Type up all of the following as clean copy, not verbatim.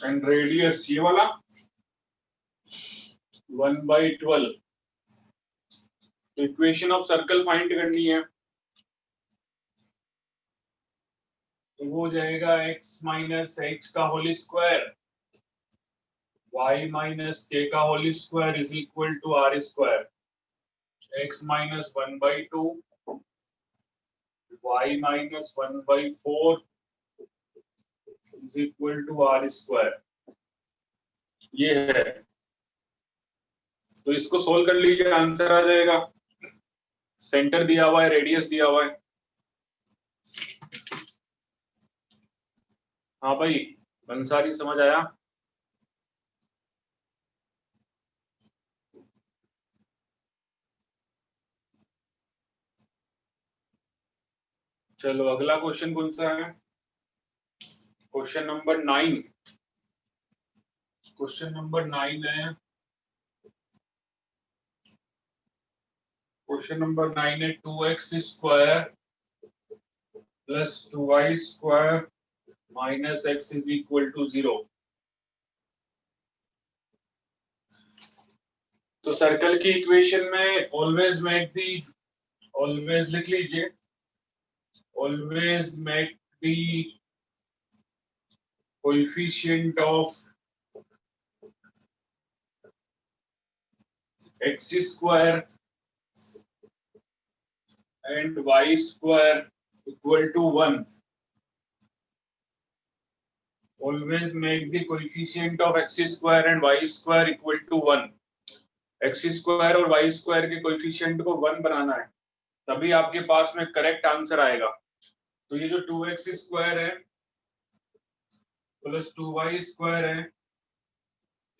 And radius ये वाला 1/12। Equation of circle find करनी है, तो वो हो जाएगा x माइनस एच का whole square y minus k का whole square is equal to r square. x minus 1/2 y minus 1/4 is equal to r square. ये है, तो इसको सोल्व कर लीजिए, आंसर आ जाएगा। सेंटर दिया हुआ है, रेडियस दिया हुआ है। हाँ भाई बंसारी, समझ आया? चलो अगला क्वेश्चन कौन सा है? Question number 9। क्वेश्चन नंबर 9 है, क्वेश्चन नंबर 9 है 2x square plus 2y square minus x is equal to 0। तो सर्कल की इक्वेशन में ऑलवेज लिख लीजिए, always make the coefficient of x square and y square equal to 1. Always make the coefficient of x square and y square equal to 1. x square और y square के coefficient को 1 बनाना है, तभी आपके पास में करेक्ट आंसर आएगा। तो ये जो 2x स्क्वायर है प्लस 2y स्क्वायर है,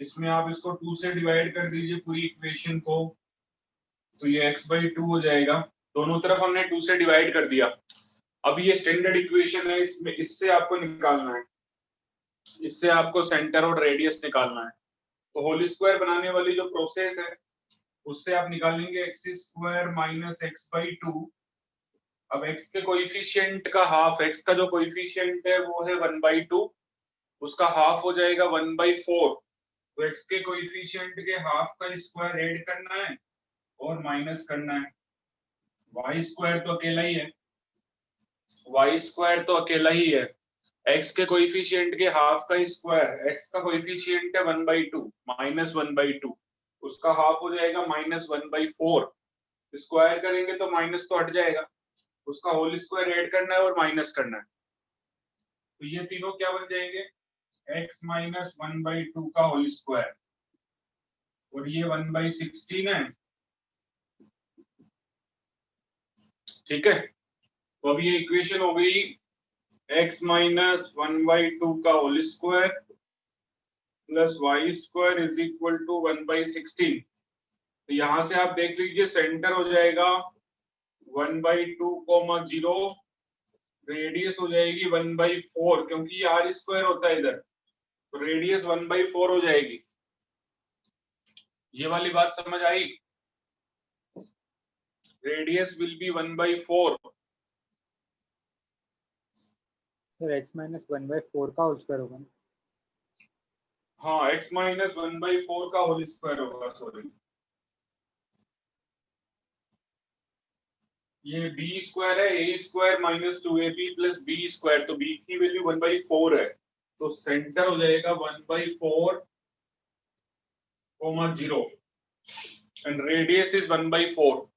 इसमें आप इसको 2 से डिवाइड कर दीजिए पूरी इक्वेशन को, तो ये x/2 हो जाएगा। दोनों तरफ हमने 2 से डिवाइड कर दिया। अब ये स्टैंडर्ड इक्वेशन है, इसमें इससे आपको निकालना है, इससे आपको सेंटर और रेडियस निकालना है। तो होल स्क्वायर बनाने वाली जो प्रोसेस है उससे आप निकालेंगे x स्क्वायर माइनस x/2। अब x के कोएफिशिएंट का हाफ, x का जो कोएफिशिएंट है वो है 1/2, उसका हाफ हो जाएगा 1/4। तो x के कोएफिशिएंट के हाफ का स्क्वायर ऐड करना है और माइनस करना है। y स्क्वायर तो अकेला ही है, y स्क्वायर तो अकेला ही है। x के कोएफिशिएंट के हाफ का स्क्वायर, x का कोएफिशिएंट है 1/2 माइनस 1/2, उसका हाफ हो जाएगा माइनस 1/4। स्क्वायर करेंगे तो माइनस तो हट जाएगा, उसका होल स्क्वायर ऐड करना है और माइनस करना है। तो ये तीनों क्या बन जाएंगे? x माइनस 1/2 का होल स्क्वायर, और ये 1/16 है। ठीक है, तो अब ये इक्वेशन हो गई x माइनस 1/2 का whole square plus y square is equal to 1/16। तो यहां से आप देख लीजिए, सेंटर हो जाएगा 1/2, 0, रेडियस हो जाएगी 1/4, क्योंकि ये r स्क्वायर होता है इधर, तो रेडियस 1/4 हो जाएगी। ये वाली बात समझ आई? Radius will be 1/4। Sir x minus 1/4 का होल स्क्वायर होगा ना? हाँ, x माइनस 1/4 का होल स्क्वायर होगा, सॉरी। ये b स्क्वायर है, a square minus 2ab plus b square, तो b की वैल्यू 1/4 है, तो सेंटर हो जाएगा 1/4, 0 एंड रेडियस इज 1/4।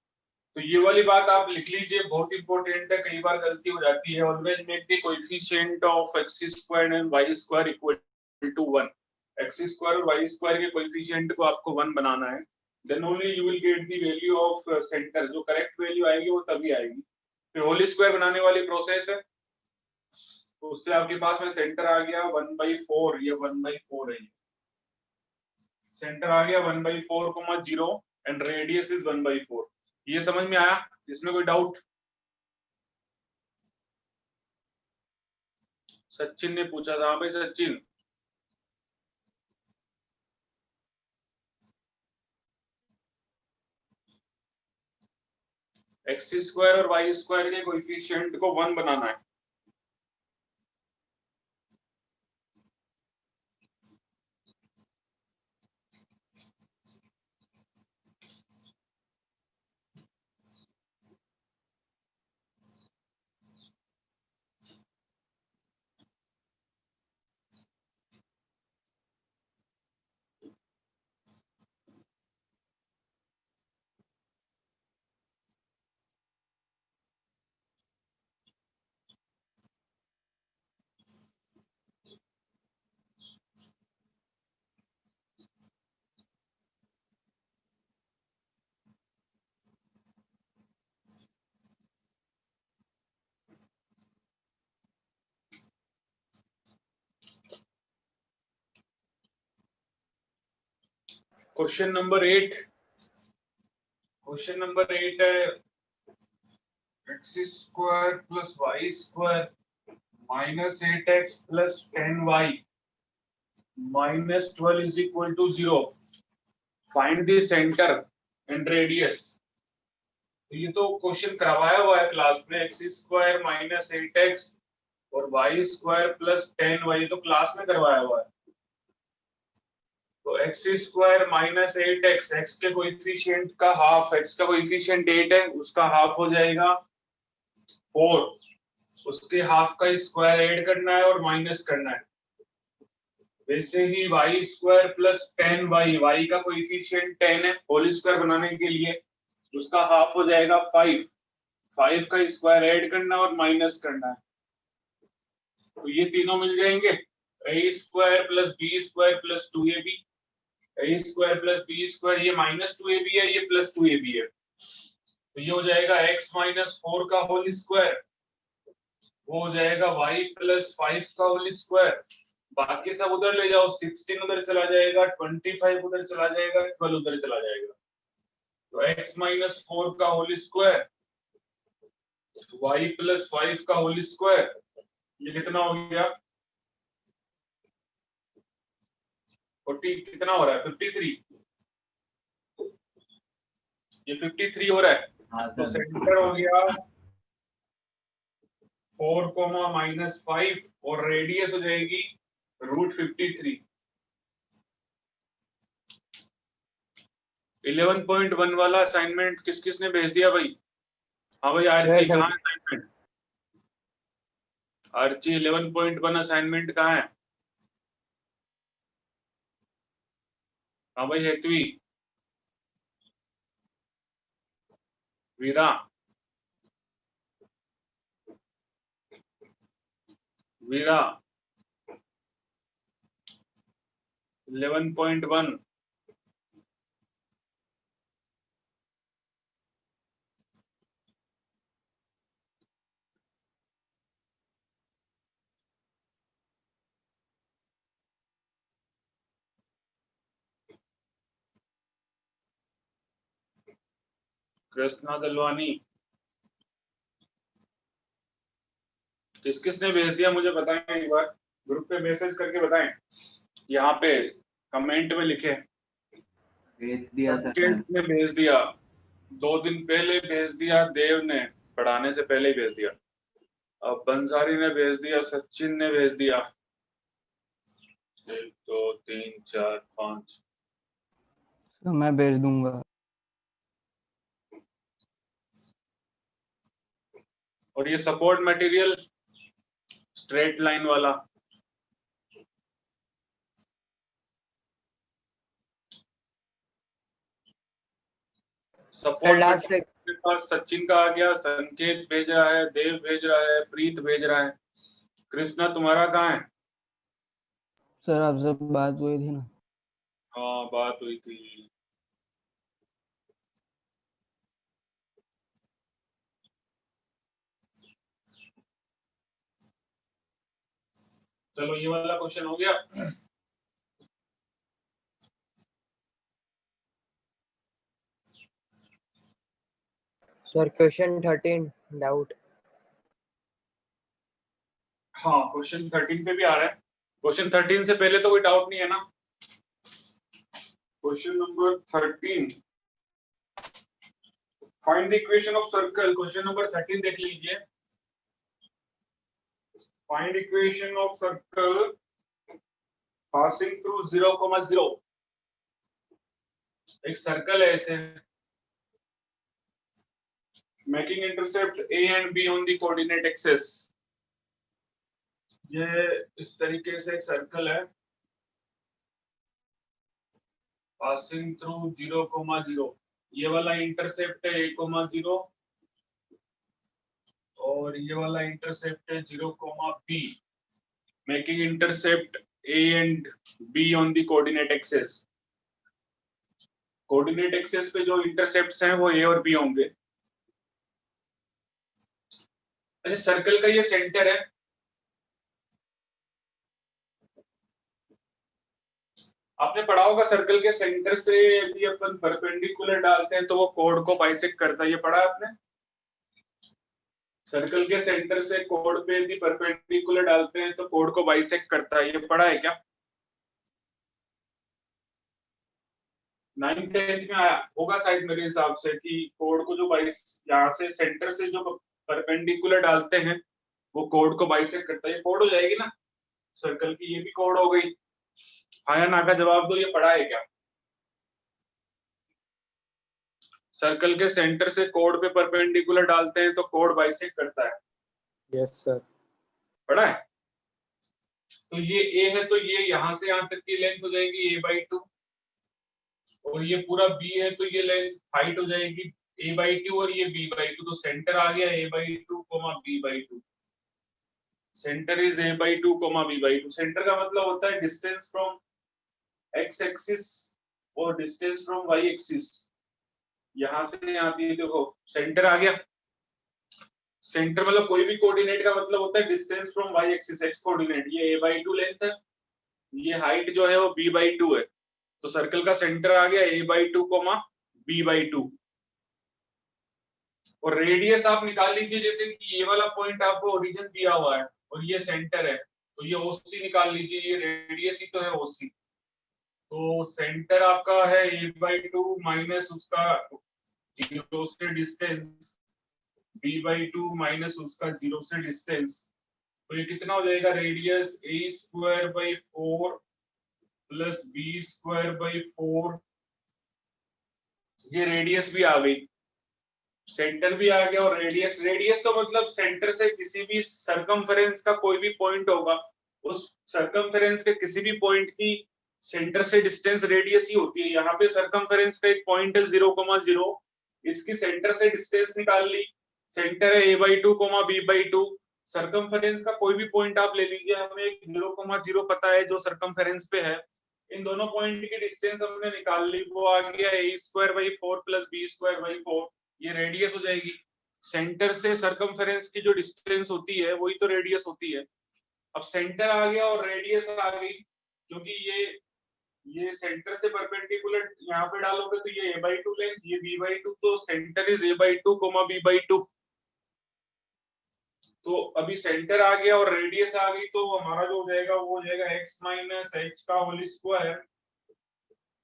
तो ये वाली बात आप लिख लीजिए, बहुत इंपॉर्टेंट है, कई बार गलती हो जाती है। Always make the coefficient of x square and y square equal to 1। x square और y स्क्वायर के कोएफिशिएंट को आपको 1 बनाना है, then only you will get the value of centre. जो करेक्ट वैल्यू आएगी वो तभी आएगी। फिर होल स्क्वायर बनाने वाली प्रोसेस है, तो उससे आपके पास में सेंटर आ गया 1/4, ये 1/4 है, सेंटर आ गया 1/4, 0 एंड रेडियस इज 1/4। ये समझ में आया? इसमें कोई डाउट? सचिन ने पूछा था। हाँ भाई सचिन, एक्स स्क्वायर और वाई स्क्वायर के कोएफिशिएंट को 1 बनाना है। क्वेश्चन नंबर 8 है x² + y² -8x + 10y -12 = 0. Find the centre and radius. ये तो क्वेश्चन करवाया हुआ है क्लास में. x² - 8x और y² + 10y तो क्लास में करवाया हुआ है. तो x² - 8x, x के कोएफिशिएंट का हाफ, x का कोएफिशिएंट 8 है, उसका हाफ हो जाएगा 4. उसके हाफ का स्क्वायर ऐड करना है और माइनस करना है. वैसे ही y² + 10y, y का कोएफिशिएंट 10 है, होल स्क्वायर बनाने के लिए उसका हाफ हो जाएगा 5. 5 का स्क्वायर ऐड करना और माइनस करना है. तो ये तीनों मिल जाएंगे. a² + b² + 2ab. a² + b² ये -2ab है, ये +2ab है. तो ये हो जाएगा x - 4 का होल स्क्वायर. वो हो जाएगा y + 5 का होल स्क्वायर. बाकी सब उधर ले जाओ. 16 उधर चला जाएगा, 25 उधर चला जाएगा, 12 उधर चला जाएगा. तो x - 4 का होल स्क्वायर, y + 5 का होल स्क्वायर, ये कितना हो गया? 40. कितना हो रहा है? 53. ये 53 हो रहा है. हाँ तो सर. सेंटर हो गया 4, -5 और रेडियस हो जाएगी √53. 11.1 वाला असाइनमेंट किस किसने भेज दिया भाई? हाँ भाई आरची, कहाँ है असाइनमेंट? आरची 11.1 असाइनमेंट कहाँ है? हाँ भाई हेतवी, वीरा, वीरा 11.1. कृष्णा दलवानी, किस किसने भेज दिया मुझे बताएं एक बार. ग्रुप पे मैसेज करके बताएं. यहाँ पे कमेंट में लिखे. भेज दिया सर. संकेत ने भेज दिया, 2 दिन पहले भेज दिया. देव ने पढ़ाने से पहले ही भेज दिया. अब बंसारी ने भेज दिया, सचिन ने भेज दिया. 1 2 3 4 5. मैं भेज दूंगा. और ये सपोर्ट मटेरियल स्ट्रेट लाइन वाला, सपोर्ट के पास सचिन का आ गया, संकेत भेज रहा है, देव भेज रहा है, प्रीत भेज रहा है. कृष्णा तुम्हारा कहाँ है? सर आपसे बात हुई थी ना. हाँ बात हुई थी. चलो ये वाला क्वेश्चन हो गया. Sir question 13 doubt. हाँ क्वेश्चन 13 पे भी आ रहा है. क्वेश्चन 13 से पहले तो कोई डाउट नहीं है ना? Question number 13, find the equation of circle. Question number 13 देख लीजिए. Find equation of circle passing through 0,0. एक सर्कल है ऐसे, making intercept a and b on the coordinate axis. ये इस तरीके से एक सर्कल है पासिंग थ्रू 0,0. ये वाला इंटरसेप्ट है a,0 और ये वाला इंटरसेप्ट है 0,b. Making intercept a and b on the coordinate axis. Coordinate axis पे जो इंटरसेप्ट्स हैं वो a और b होंगे. अच्छा सर्कल का ये सेंटर है. आपने पढ़ा होगा सर्कल के सेंटर से यदि अपन परपेंडिकुलर डालते हैं तो वो कोड को बाइसेक्ट करता है, ये पढ़ा आपने? सर्कल के सेंटर से कोड पे यदि परपेंडिकुलर डालते हैं तो कोड को बाइसेक्ट करता है, ये पढ़ा है क्या? 9th 10th में आया होगा शायद मेरे हिसाब से कि कोड को जो यहाँ से सेंटर से जो परपेंडिकुलर डालते हैं वो कोड को बाइसेक्ट करता है, ये कोड हो जाएगी ना सर्कल की, ये भी कोड हो गई। हाँ या ना का जवाब दो, ये पढ़ा है क्या? सर्कल के सेंटर से कोड पे परपेंडिकुलर डालते हैं तो कोड बाइसेक्ट करता है। Yes sir. पढ़ा है? तो ये ए है तो ये यहाँ से यहाँ तक की लेंथ हो जाएगी a/2 और ये पूरा b है तो ये लेंथ हाइट हो जाएगी a/2 और ये b/2, तो सेंटर आ गया a/2, b/2। Centre is a/2, b/2। Centre का मतलब होता है डिस्टेंस फ्रॉम x एक्सिस और डिस्टेंस फ्रॉम y एक्सिस। यहाँ से यहाँ तक देखो सेंटर आ गया। सेंटर मतलब कोई भी कोऑर्डिनेट का मतलब होता है distance from y axis, x coordinate. ये a/2 लेंथ है, ये हाइट जो है वो b/2 है, तो सर्कल का सेंटर आ गया a/2, b/2। और रेडियस आप निकाल लीजिए, जैसे कि ये वाला पॉइंट आपको ओरिजिन दिया हुआ है और ये सेंटर है, तो ये OC निकाल लीजिए, ये रेडियस ही तो है OC। तो सेंटर आपका है a/2 माइनस उसका 0 से डिस्टेंस, b/2 माइनस उसका 0 से डिस्टेंस, तो ये कितना हो जाएगा? Radius a²/4 plus b²/4। ये रेडियस भी आ गई, सेंटर भी आ गया और रेडियस। रेडियस तो मतलब सेंटर से किसी भी सरकमफेरेंस का कोई भी पॉइंट होगा, उस सरकमफेरेंस के किसी भी पॉइंट की सेंटर से डिस्टेंस रेडियस ही होती है। यहाँ पे सरकमफेरेंस का एक पॉइंट है 0,0, इसकी सेंटर से डिस्टेंस निकाल ली, सेंटर है a/2, b/2। सरकमफेरेंस का कोई भी पॉइंट आप ले लीजिए, हमें एक 0,0 पता है जो सरकमफेरेंस पे है, इन दोनों पॉइंट की डिस्टेंस हमने निकाल ली, वो आ गया a²/4 प्लस b²/4। ये रेडियस हो जाएगी। सेंटर से सरकमफेरेंस की जो डिस्टेंस होती है वही तो रेडियस होती है। अब सेंटर आ गया और रेडियस आ गई, क्योंकि ये सेंटर से परपेंडिकुलर यहाँ पे डालोगे तो ये a/2 लेंथ, ये b/2, तो सेंटर इज a/2, b/2। तो अभी सेंटर आ गया और रेडियस आ गई, तो हमारा जो हो जाएगा वो हो जाएगा x माइनस h का होल स्क्वायर,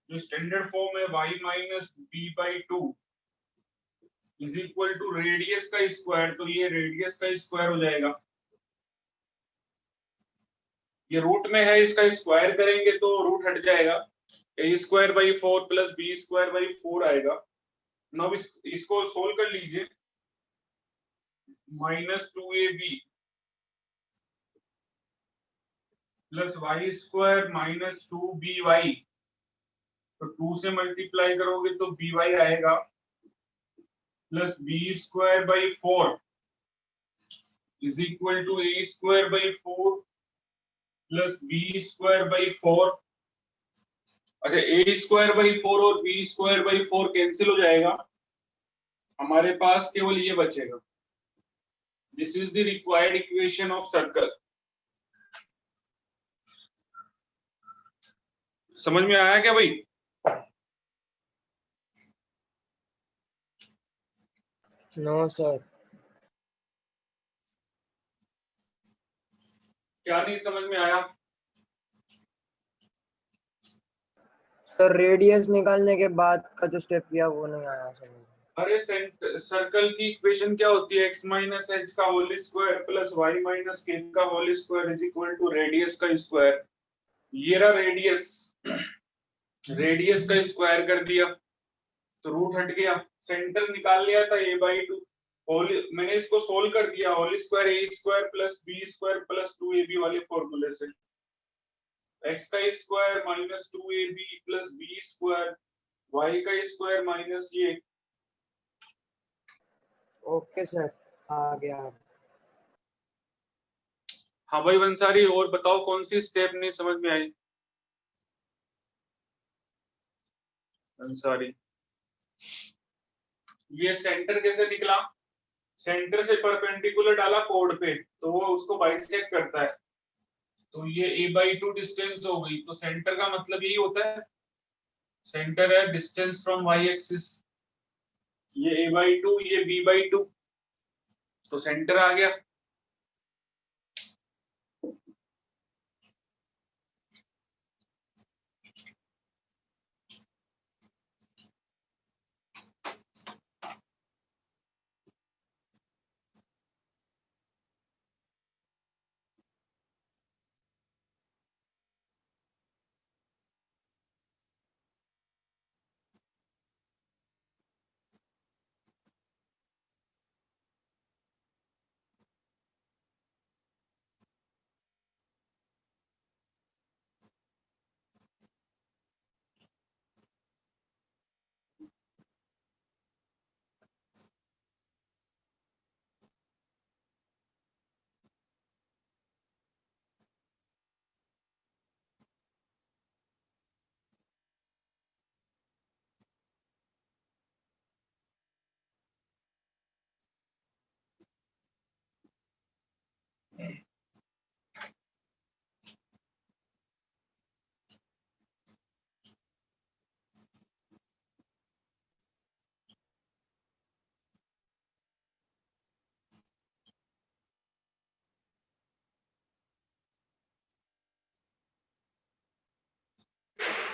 जो स्टैंडर्ड फॉर्म है y minus b/2 is equal to radius का स्क्वायर, तो ये रेडियस का स्क्वायर हो जाएगा। ये रूट में है, इसका स्क्वायर करेंगे तो रूट हट जाएगा, a²/4 प्लस b²/4 आएगा। अब इसको सोल्व कर लीजिए, -2ab plus y² minus 2by, तो 2 से मल्टीप्लाई करोगे तो by आएगा, plus b²/4 is equal to a²/4 plus b²/4। अच्छा, a²/4 और b²/4 कैंसिल हो जाएगा, हमारे पास केवल ये बचेगा। This is the required equation of circle. समझ में आया क्या भाई? No sir. क्या नहीं समझ में आया? सर रेडियस निकालने के बाद का जो स्टेप किया वो नहीं आया समझ। अरे सर्कल की इक्वेशन क्या होती है? x माइनस h का whole square plus y minus k का whole square is equal to radius का स्क्वायर। ये रहा रेडियस, रेडियस का स्क्वायर कर दिया तो रूट हट गया, सेंटर निकाल लिया था a/2, मैंने इसको सोल्व कर दिया, whole square a² plus b² plus 2ab वाले फॉर्मूले से, x का square minus 2ab plus b², y का स्क्वायर माइनस ये। ओके सर, आ गया। हाँ भाई बंसारी, और बताओ कौन सी स्टेप नहीं समझ में आई? अंसारी, ये सेंटर कैसे निकला? सेंटर से परपेंडिकुलर डाला कोड पे तो वो उसको बाइसेक्ट करता है। तो ये a/2 डिस्टेंस हो गई, तो सेंटर का मतलब यही होता है, सेंटर है डिस्टेंस फ्रॉम y एक्सिस, ये a/2 ये b/2, तो सेंटर आ गया।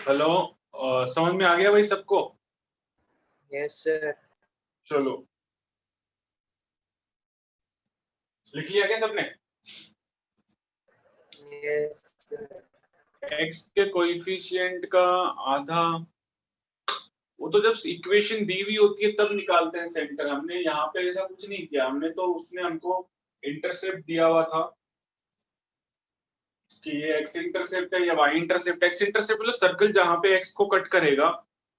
हेलो, समझ में आ गया भाई सबको? Yes sir. चलो लिख लिया क्या सबने? Yes sir. x के कोएफिशिएंट का आधा, वो तो जब इक्वेशन दी हुई होती है तब निकालते हैं सेंटर। हमने यहाँ पे ऐसा कुछ नहीं किया, हमने तो उसने हमको इंटरसेप्ट दिया हुआ था कि ये x इंटरसेप्ट है या y इंटरसेप्ट। x इंटरसेप्ट मतलब सर्कल जहाँ पे x को कट करेगा,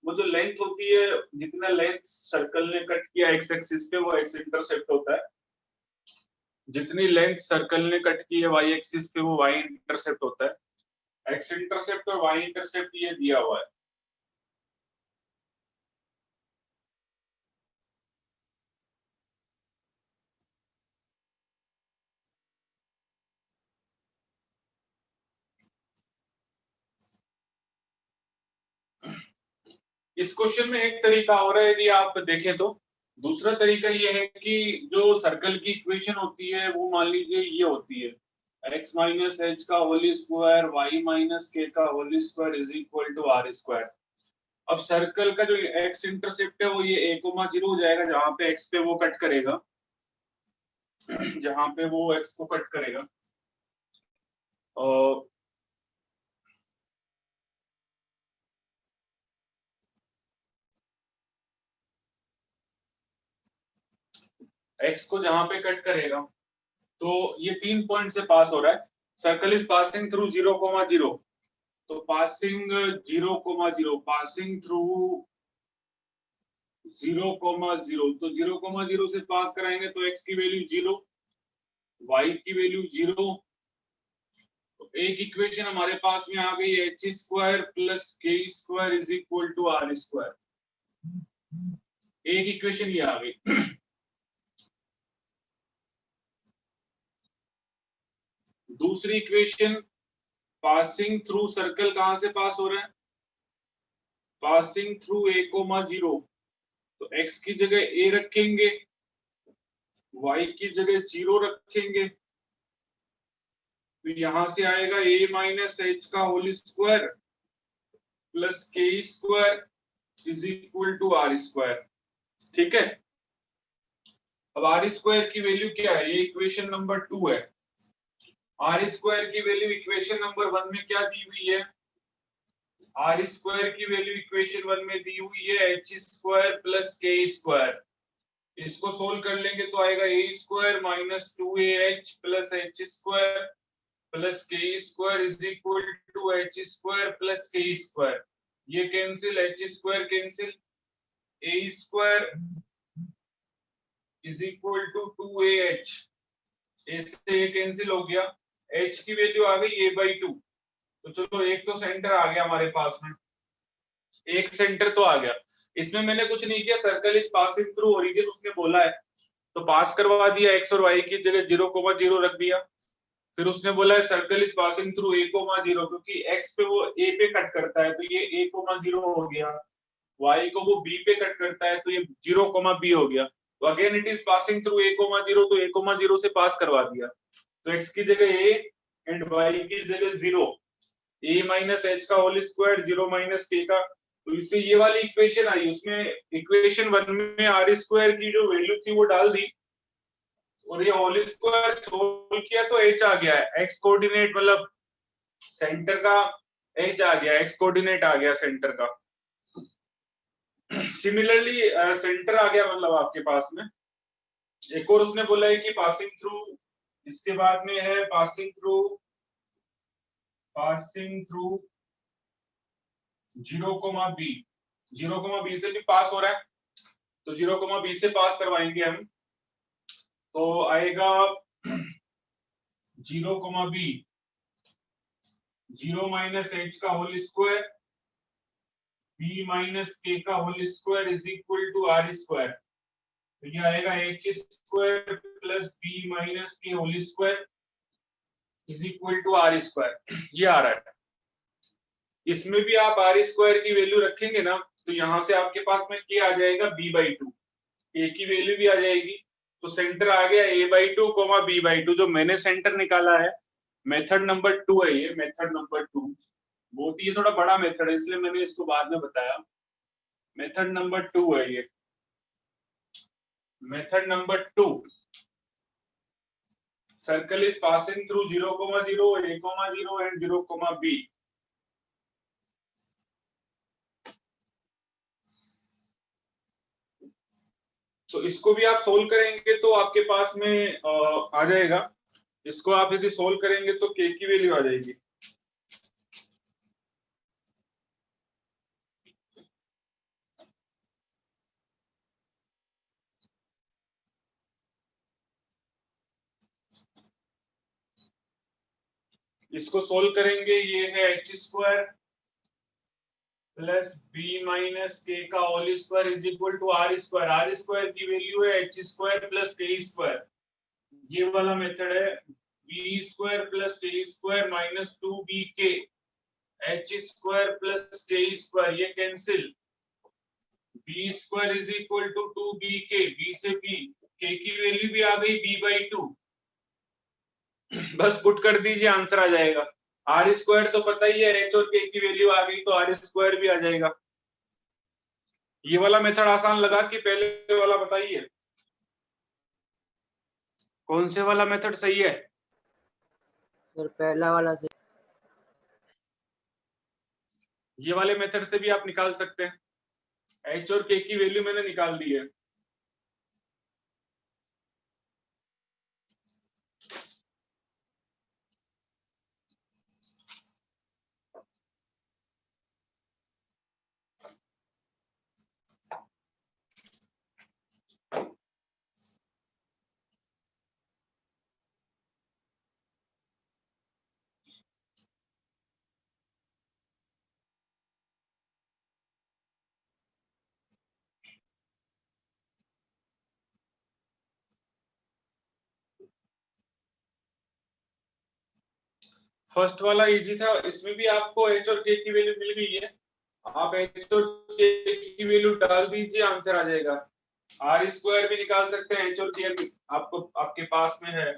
वो जो लेंथ होती है, जितना लेंथ सर्कल ने कट किया x एक्सिस पे, वो x इंटरसेप्ट होता है। जितनी लेंथ सर्कल ने कट की है y एक्सिस पे, वो y इंटरसेप्ट होता है। x इंटरसेप्ट और y इंटरसेप्ट ये दिया हुआ है। इस क्वेश्चन में एक तरीका और है, यदि आप देखें तो। दूसरा तरीका ये है कि जो सर्कल की इक्वेशन होती है वो मान लीजिए ये होती है, x माइनस एच का whole square y minus K का whole square is equal to R square. अब सर्कल का जो x इंटरसेप्ट है वो ये a,0 हो जाएगा, जहां पे x पे वो कट करेगा, जहां पे वो x को कट करेगा। और x को जहां पे कट करेगा, तो ये 3 पॉइंट से पास हो रहा है। सर्कल इज पासिंग थ्रू 0,0, तो पासिंग 0,0, पासिंग थ्रू 0,0, तो 0,0 से पास कराएंगे तो x की वैल्यू 0, y की वैल्यू 0। तो एक इक्वेशन हमारे पास में आ गई, H square plus K square is equal to R square. एक इक्वेशन ये आ गई। दूसरी इक्वेशन, पासिंग थ्रू सर्कल कहां से पास हो रहा है? पासिंग थ्रू a,0, तो x की जगह a रखेंगे, y की जगह 0 रखेंगे, तो यहां से आएगा a माइनस एच का whole square plus K square is equal to R square. ठीक है, अब आर स्क्वायर की वैल्यू क्या है? ये इक्वेशन नंबर 2 है। आर स्क्वायर की वैल्यू इक्वेशन नंबर 1 में क्या दी हुई है? आर स्क्वायर की वैल्यू इक्वेशन 1 में दी हुई है H square plus K square. इसको सोल्व कर लेंगे तो आएगा A square minus 2ah plus H square plus K square is equal to H square plus K square. ये cancel, H square cancel, A square is equal to 2ah, A से ये cancel हो गया, h की value आ गई a/2। तो चलो एक तो सेंटर आ गया हमारे पास में, एक सेंटर तो आ गया। इसमें मैंने कुछ नहीं किया, circle is passing through origin उसने बोला है, तो पास करवा दिया, x और y की जगह 0,0 रख दिया। फिर उसने बोला है circle is passing through a, 0 क्योंकि x पे वो a पे कट करता है तो ये a, 0 हो गया, y को वो b पे कट करता है तो ये 0, b हो गया। तो again it is passing through a, 0 तो a, 0 से पास करवा दिया, तो x की जगह a एंड y की जगह 0, a माइनस एच का होल स्क्वायर 0 माइनस k का, तो इससे ये वाली इक्वेशन आई। उसमें इक्वेशन 1 में आर स्क्वायर की जो वैल्यू थी वो डाल दी और ये होल स्क्वायर सोल्व किया तो h आ गया है, x कोऑर्डिनेट मतलब सेंटर का h आ गया, x कोऑर्डिनेट आ गया सेंटर का। सिमिलरली सेंटर आ गया मतलब आपके पास में। एक और उसने बोला है कि पासिंग थ्रू, इसके बाद में है पासिंग थ्रू 0, b, 0, b से भी पास हो रहा है तो 0, b से पास करवाएंगे हम, तो आएगा 0, b 0 माइनस h का whole square b minus k का whole square is equal to r square, तो ये आएगा h square plus b minus k whole square is equal to r square, ये आ रहा है। इसमें भी आप r स्क्वायर की वैल्यू रखेंगे ना तो यहां से आपके पास में k आ जाएगा b/2, a की वैल्यू भी आ जाएगी, तो सेंटर आ गया a/2, b/2, जो मैंने सेंटर निकाला है मेथड नंबर 2 है, ये मेथड नंबर 2 बहुत ही थोड़ा बड़ा मेथड है इसलिए मैंने इसको बाद में बताया। मेथड नंबर 2 है ये, method number 2, circle is passing through 0, 0, a, 0 and 0, b। तो इसको भी आप सोल्व करेंगे तो आपके पास में आ जाएगा, इसको आप यदि सोल्व करेंगे तो k की वैल्यू आ जाएगी। इसको सोल्व करेंगे, ये है h square plus b minus k का whole square is equal to r square, r square की वैल्यू है h square plus k square, ये वाला मेथड है b square plus k square minus 2bk h square plus k square, ये cancel, b square is equal to 2bk, b से b, k की value भी आ गई b/2, बस पुट कर दीजिए आंसर आ जाएगा। आर स्क्वायर तो पता ही है, एच और के की वैल्यू आ गई तो आर स्क्वायर भी आ जाएगा। ये वाला मेथड आसान लगा कि पहले वाला बताइए कौन से वाला मेथड सही है? फिर पहला वाला से। ये वाले मेथड से भी आप निकाल सकते हैं, एच और के की वैल्यू मैंने निकाल दी है। फर्स्ट वाला इजी था, इसमें भी आपको एच और के की वैल्यू मिल गई है, आप एच और के की वैल्यू डाल दीजिए आंसर आ जाएगा। आर स्क्वायर भी निकाल सकते हैं, एच और के आपको आपके पास में है।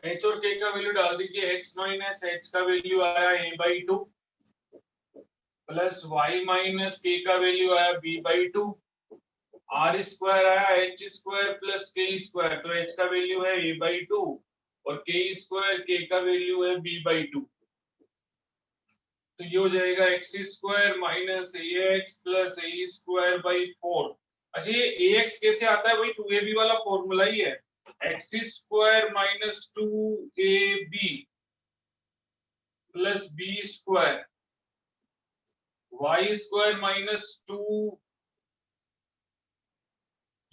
एच और के का वैल्यू डाल दीजिए, x माइनस एच का वैल्यू आया a/2 plus Y minus K का वैल्यू आया b/2, आर स्क्वायर आया H square plus K square, तो एच का वैल्यू है a/2 और के स्क्वायर के का वैल्यू है b/2, तो ये हो जाएगा x square minus ax plus a square by 4। अच्छा ये ax कैसे आता है, वही 2ab वाला फॉर्मूला ही है, एक्स स्क्वायर माइनस 2ab प्लस B square Y square minus 2,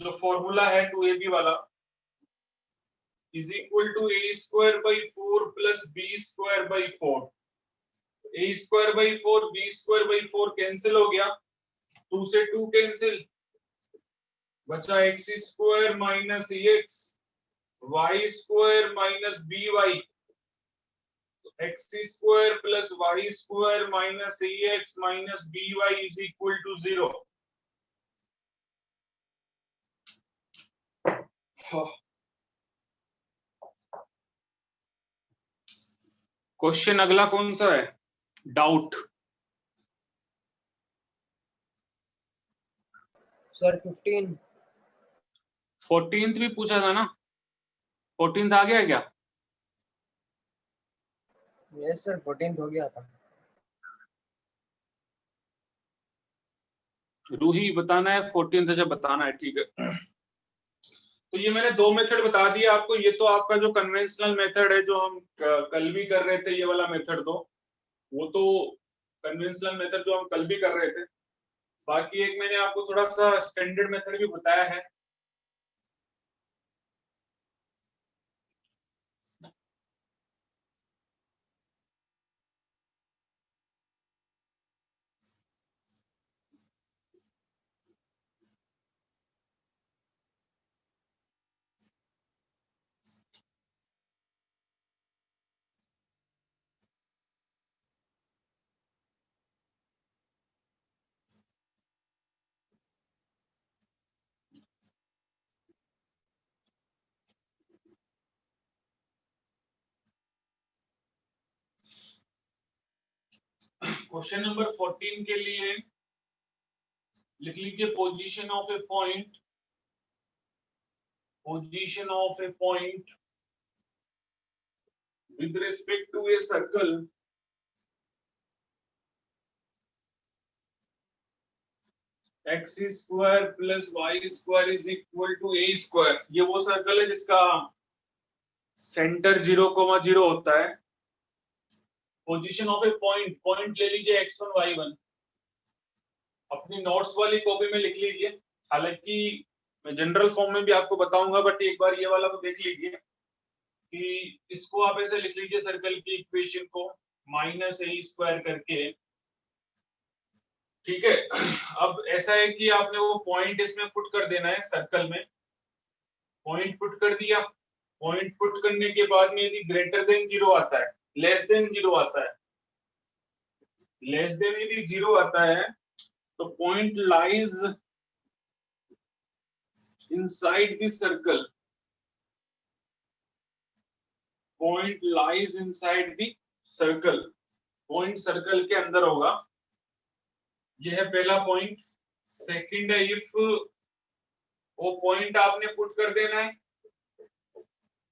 जो फॉर्मूला है 2ab वाला, is equal to a square by 4 प्लस b square by 4। a square by 4 b square by 4 cancel हो गया, 2 से 2 कैंसिल, बचा X square minus X Y square minus B Y, X square plus Y square minus X minus B Y is equal to 0। Question अगला कौन सा है, doubt sir 15। 14th भी पूछा था ना, 14th आ गया क्या? यस सर 14 हो गया था। रूही बताना है 14th, अच्छा बताना है, ठीक है। तो ये मैंने दो मेथड बता दिया आपको, ये तो आपका जो कन्वेंशनल मेथड है जो हम कल भी कर रहे थे, ये वाला मेथड तो वो तो कन्वेंशनल मेथड जो हम कल भी कर रहे थे। बाकी एक मैंने आपको थोड़ा सा स्टैंडर्ड मेथड भी बताया है। क्वेश्चन नंबर 14 के लिए लिख लीजिए position of a point, position of a point with respect to a circle x square plus y square is equal to a square. ये वो सर्कल है जिसका सेंटर 0,0 होता है। Position of a point, point ले लीजिए x1 y1, अपनी notes वाली कॉपी में लिख लीजिए, हालांकि मैं जनरल फॉर्म में भी आपको बताऊंगा, बट एक बार ये वाला तो देख लीजिए कि इसको आप ऐसे लिख लीजिए सर्कल की इक्वेशन को माइनस a स्क्वायर करके, ठीक है। अब ऐसा है कि आपने वो पॉइंट इसमें पुट कर देना है सर्कल में, पॉइंट पुट कर दिया, पॉइंट पुट करने के बाद में यदि ग्रेटर देन 0 आता है, लेस देन 0 आता है, लेस देन यदि 0 आता है तो point lies inside the circle, point lies inside the circle, point circle के अंदर होगा। यह है पहला पॉइंट। सेकंड है इफ वो पॉइंट आपने पुट कर देना है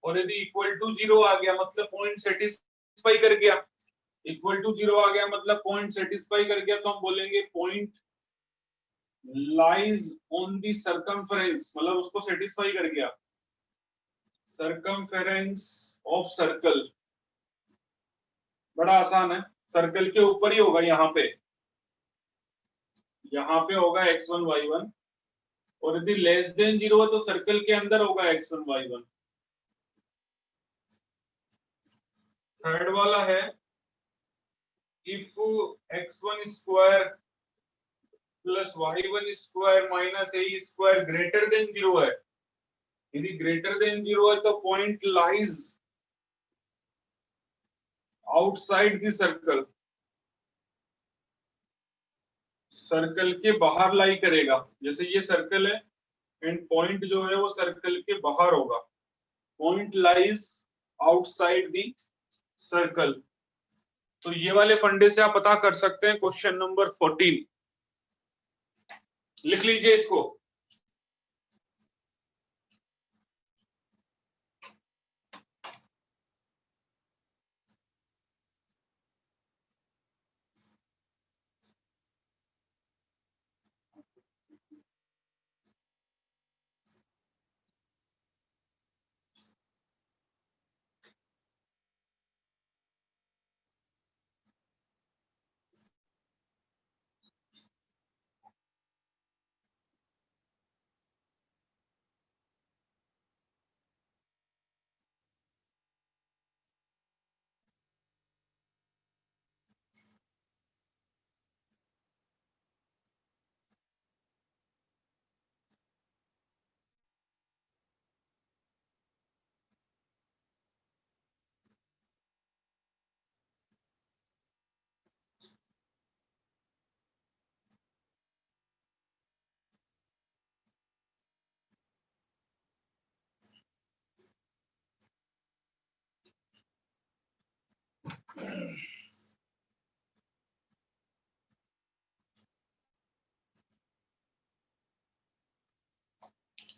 और यदि इक्वल टू 0 आ गया मतलब पॉइंट सेटिस्फाई कर गया, इक्वल टू 0 आ गया मतलब पॉइंट सेटिस्फाई कर गया, तो हम बोलेंगे point lies on the circumference, मतलब उसको सेटिस्फाई कर गया, सर्कमफेरेंस ऑफ सर्कल। बड़ा आसान है, सर्कल के ऊपर ही होगा, यहाँ पे होगा x1 y1, और यदि लेस देन 0 है तो सर्कल के अंदर होगा x1 y1। थर्ड वाला है if x1 square plus y1 square minus a square greater than 0 है, यदि ग्रेटर देन 0 है तो point lies outside the circle, circle के बाहर लाई करेगा। जैसे ये सर्कल है एंड पॉइंट जो है वो सर्कल के बाहर होगा, point lies outside the circle. तो ये वाले फंडे से आप पता कर सकते हैं क्वेश्चन नंबर 14, लिख लीजिए इसको।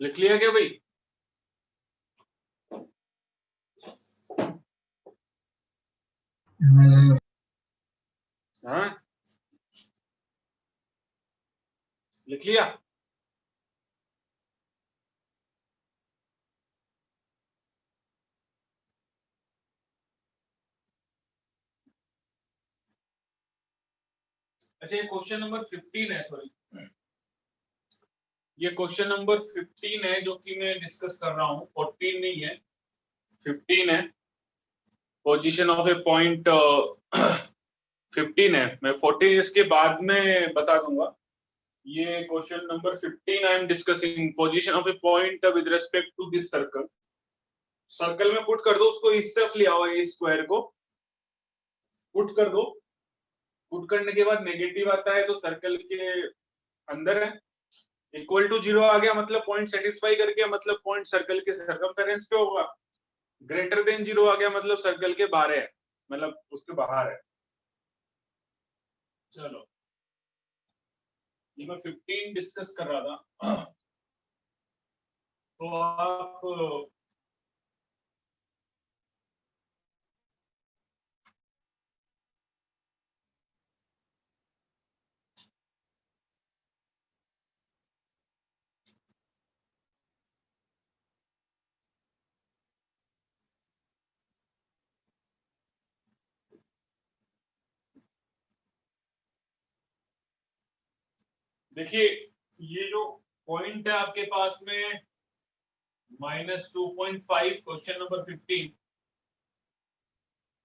लिख लिया क्या भाई? हाँ, लिख लिया। अच्छा, ये क्वेश्चन नंबर 15 है, सॉरी, ये क्वेश्चन नंबर 15 है जो कि मैं डिस्कस कर रहा हूँ। 14 नहीं है, 15 है। पोजीशन ऑफ ए पॉइंट 15 है। मैं 14 इसके बाद में बता दूंगा। ये question number 15 I am discussing position of a point with respect to this circle. Circle में पुट कर दो उसको, इस तरफ ले आओ, इस स्क्वायर को पुट कर दो। पुट करने के बाद नेगेटिव आता है तो सर्कल के अंदर है। इक्वल टू 0 आ गया मतलब पॉइंट सेटिस्फाई कर गया, मतलब पॉइंट सर्कल के सर्कमफेरेंस पे होगा। ग्रेटर देन 0 आ गया मतलब सर्कल के बाहर है, मतलब उसके बाहर है। चलो, ये मैं 15 डिस्कस कर रहा था। तो आप देखिए, ये जो पॉइंट है आपके पास में -2.5, क्वेश्चन नंबर 15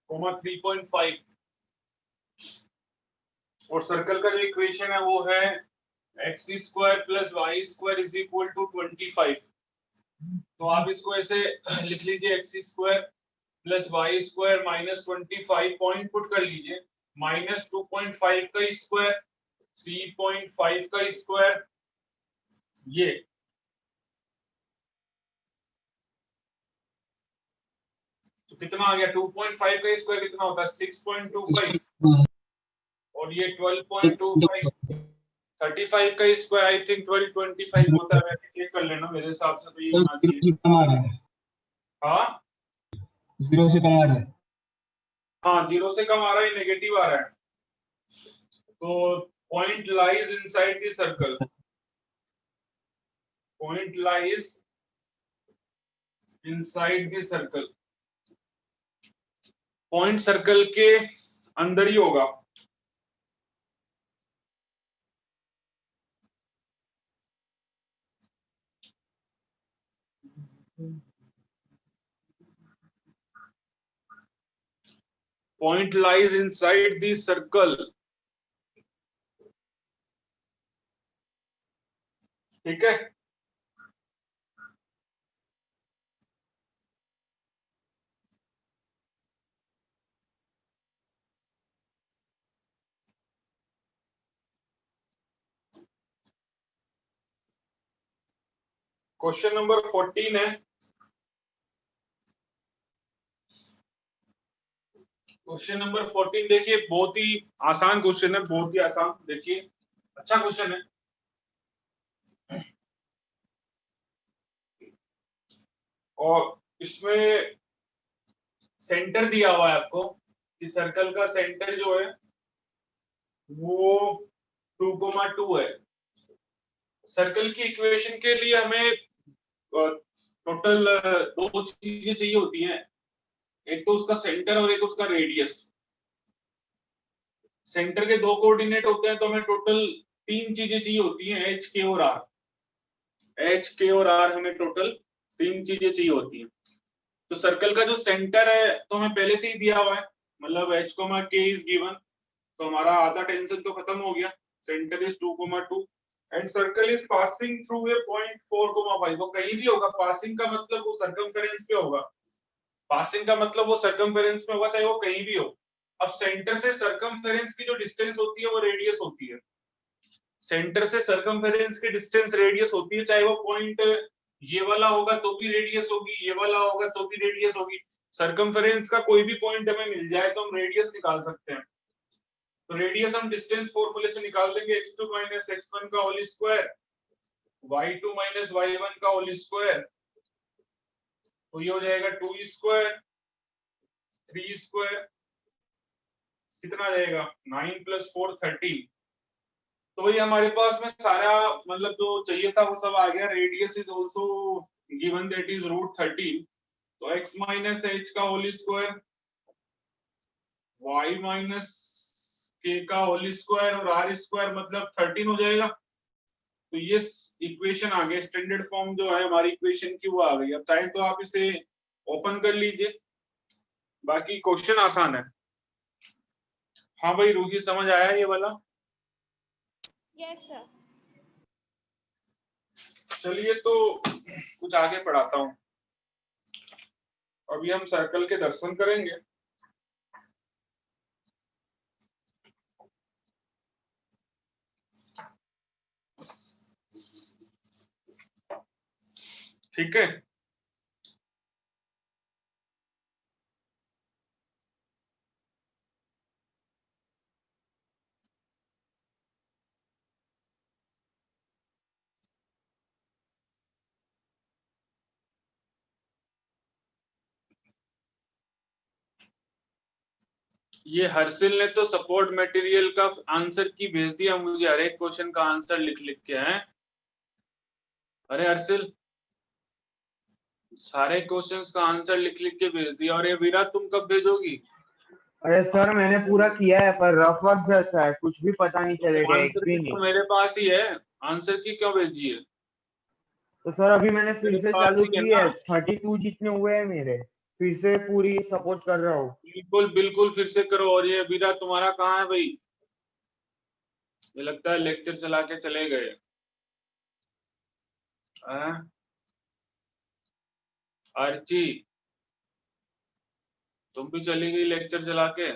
कोमा 3.5, और सर्कल का जो इक्वेशन है वो है x² + y² = 25। तो आप इसको ऐसे लिख लीजिए, x² + y² - 25, पॉइंट पुट कर लीजिए। -2.5 का स्क्वायर, 3.5 का स्क्वायर, ये तो कितना आ गया? 2.5 का स्क्वायर कितना होता है? 6.25, और ये 12.25, 35 का स्क्वायर आई थिंक 1225 होता है। चेक कर लेना, मेरे हिसाब से तो ये होना चाहिए। हाँ जीरो से कम आ रहा है। हाँ, 0 से कम आ रहा है, नेगेटिव आ रहा है। तो point lies inside the circle, point lies inside the circle, point circle के अंदर ही होगा। Point lies inside the circle, ठीक है। क्वेश्चन नंबर 14 है। क्वेश्चन नंबर 14 देखिए, बहुत ही आसान क्वेश्चन है, बहुत ही आसान। देखिए अच्छा क्वेश्चन है। और इसमें सेंटर दिया हुआ है आपको कि सर्कल का सेंटर जो है वो 2,2 है। सर्कल की इक्वेशन के लिए हमें टोटल दो चीजें चाहिए होती हैं, एक तो उसका सेंटर और एक उसका रेडियस। सेंटर के दो कोऑर्डिनेट होते हैं तो हमें टोटल तीन चीजें चाहिए होती हैं, एच के और आर। एच के और आर हमें टोटल तीन चीजें चाहिए होती हैं। तो सर्कल का जो सेंटर है तो हमें पहले से ही दिया हुआ है, मतलब h, k इज गिवन, तो हमारा आधा टेंशन तो खत्म हो गया। Centre is 2,2 and circle is passing through a point 4,5। वो कहीं भी होगा, पासिंग का मतलब वो सर्कमफेरेंस पे होगा, पासिंग का मतलब वो सर्कमफेरेंस में होगा, चाहे वो कहीं भी हो। अब सेंटर से सर्कमफेरेंस की जो डिस्टेंस होती है वो रेडियस होती है। सेंटर से सर्कमफेरेंस की डिस्टेंस रेडियस होती है, चाहे वो पॉइंट ये वाला होगा तो भी रेडियस होगी, ये वाला होगा तो भी रेडियस होगी। सर्कमफेरेंस का कोई भी पॉइंट हमें मिल जाए तो हम रेडियस निकाल सकते हैं। तो रेडियस हम डिस्टेंस फॉर्मूले से निकाल देंगे, x2 - x1 का होल स्क्वायर, y2 - y1 का होल स्क्वायर, तो ये हो जाएगा 2 स्क्वायर 3 स्क्वायर, कितना आ जाएगा 9 + 4 13। तो वही हमारे पास में सारा मतलब जो चाहिए था वो सब आ गया। Radius is also given, that is √13। तो x - h का होल स्क्वायर, y - k का होल स्क्वायर और r स्क्वायर मतलब 13 हो जाएगा। तो ये इक्वेशन आ गया, स्टैंडर्ड फॉर्म जो है हमारी इक्वेशन की वो आ गई। अब चाहे तो आप इसे ओपन कर लीजिए, बाकी क्वेश्चन आसान है। हाँ भाई रूही, समझ आया ये वाला? Yes sir. चलिए तो कुछ आगे पढ़ाता हूँ। अभी हम सर्कल के दर्शन करेंगे। ठीक है, ये हर्षिल ने तो सपोर्ट मटेरियल का आंसर की भेज दिया मुझे, हर एक क्वेश्चन का आंसर लिख लिख के है। अरे हर्षिल, सारे क्वेश्चंस का आंसर लिख लिख के भेज दिया। और ये वीरा, तुम कब भेजोगी? अरे सर मैंने पूरा किया है पर रफ वर्क जैसा है, कुछ भी पता नहीं चलेगा, एक आंसर भी की नहीं। तो मेरे पास ही है, आंसर की क्यों भेजी है? तो सर अभी मैंने फिर मेरे से पास चालू ही है की ना। है, 32 जितने हुए हैं मेरे, फिर से पूरी सपोर्ट कर रहा हूँ। बिल्कुल बिल्कुल फिर से करो। और ये वीरा तुम्हारा कहाँ है भाई? ये लगता है लेक्चर चला के चले गए। अर्ची, तुम भी चली गई लेक्चर चला के?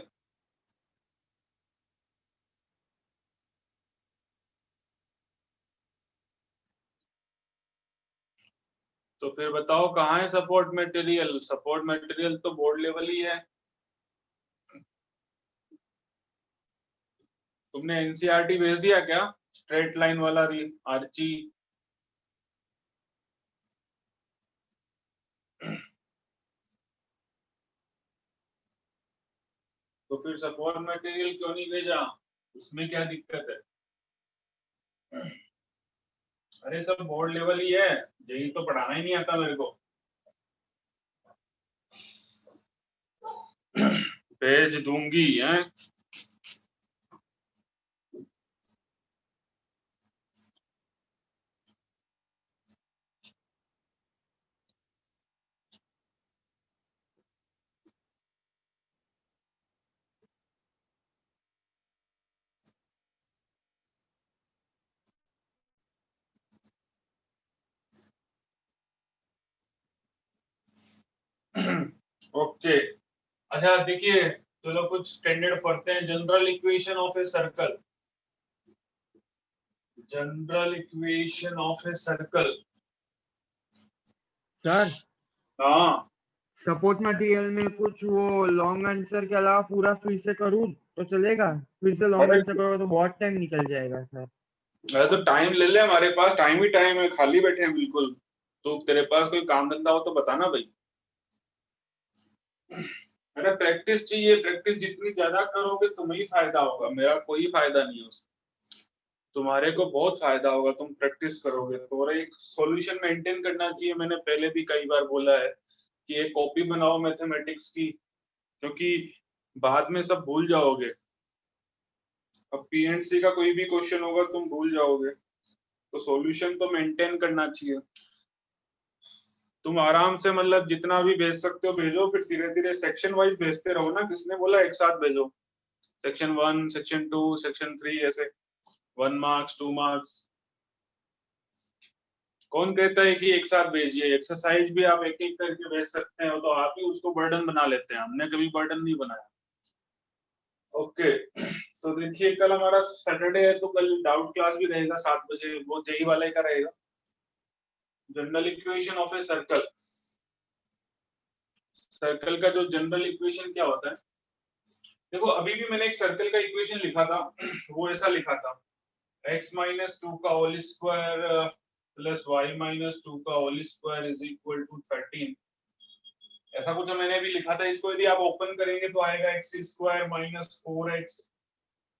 तो फिर बताओ कहाँ है सपोर्ट मटेरियल? सपोर्ट मटेरियल तो बोर्ड लेवल ही है। तुमने एनसीईआरटी भेज दिया क्या, स्ट्रेट लाइन वाला? आर्ची, तो फिर सपोर्ट मटेरियल क्यों नहीं भेजा? उसमें क्या दिक्कत है? अरे सब बोर्ड लेवल ही है, यही तो पढ़ाना ही नहीं आता मेरे को। भेज दूंगी हैं। ओके, अच्छा देखिए, चलो कुछ स्टैंडर्ड पढ़ते हैं। General equation of a circle, general equation of a circle. Sir हाँ सपोर्ट मटेरियल में कुछ वो लॉन्ग आंसर के अलावा पूरा फिर से करूँ तो चलेगा? फिर से लॉन्ग अरे आंसर करोगे तो बहुत टाइम निकल जाएगा सर। अरे तो टाइम ले ले, हमारे पास टाइम ही टाइम है, खाली बैठे हैं बिल्कुल। तो तेरे पास कोई काम धंधा हो तो बताना भाई। अरे प्रैक्टिस चाहिए, प्रैक्टिस जितनी ज्यादा करोगे तुम्हें ही फायदा होगा, मेरा कोई फायदा नहीं है उससे। तुम्हारे को बहुत फायदा होगा, तुम प्रैक्टिस करोगे तो। और एक सॉल्यूशन मेंटेन करना चाहिए, मैंने पहले भी कई बार बोला है कि एक कॉपी बनाओ मैथमेटिक्स की, क्योंकि बाद में सब भूल जाओगे। अब पीएनसी का कोई भी क्वेश्चन होगा तुम भूल जाओगे, तो सॉल्यूशन तो मेंटेन करना चाहिए। तुम आराम से मतलब जितना भी भेज सकते हो भेजो, फिर धीरे धीरे सेक्शन वाइज भेजते रहो ना। किसने बोला एक साथ भेजो? सेक्शन 1, सेक्शन 2, सेक्शन 3, ऐसे 1 मार्क्स 2 मार्क्स। कौन कहता है कि एक साथ भेजिए? एक्सरसाइज भी आप एक एक करके भेज सकते हो, तो आप ही उसको बर्डन बना लेते हैं, हमने कभी बर्डन नहीं बनाया। ओके तो देखिए कल हमारा सैटरडे है, तो कल डाउट क्लास भी रहेगा 7 बजे, वो जेई वाले का रहेगा। General equation of a circle. Circle का जो जनरल इक्वेशन क्या होता है, देखो अभी भी मैंने एक सर्कल का इक्वेशन लिखा था, वो ऐसा लिखा था x माइनस 2 का whole square plus y minus 2 का whole square is equal to 13। ऐसा कुछ मैंने भी लिखा था। इसको यदि आप ओपन करेंगे तो आएगा x square minus 4x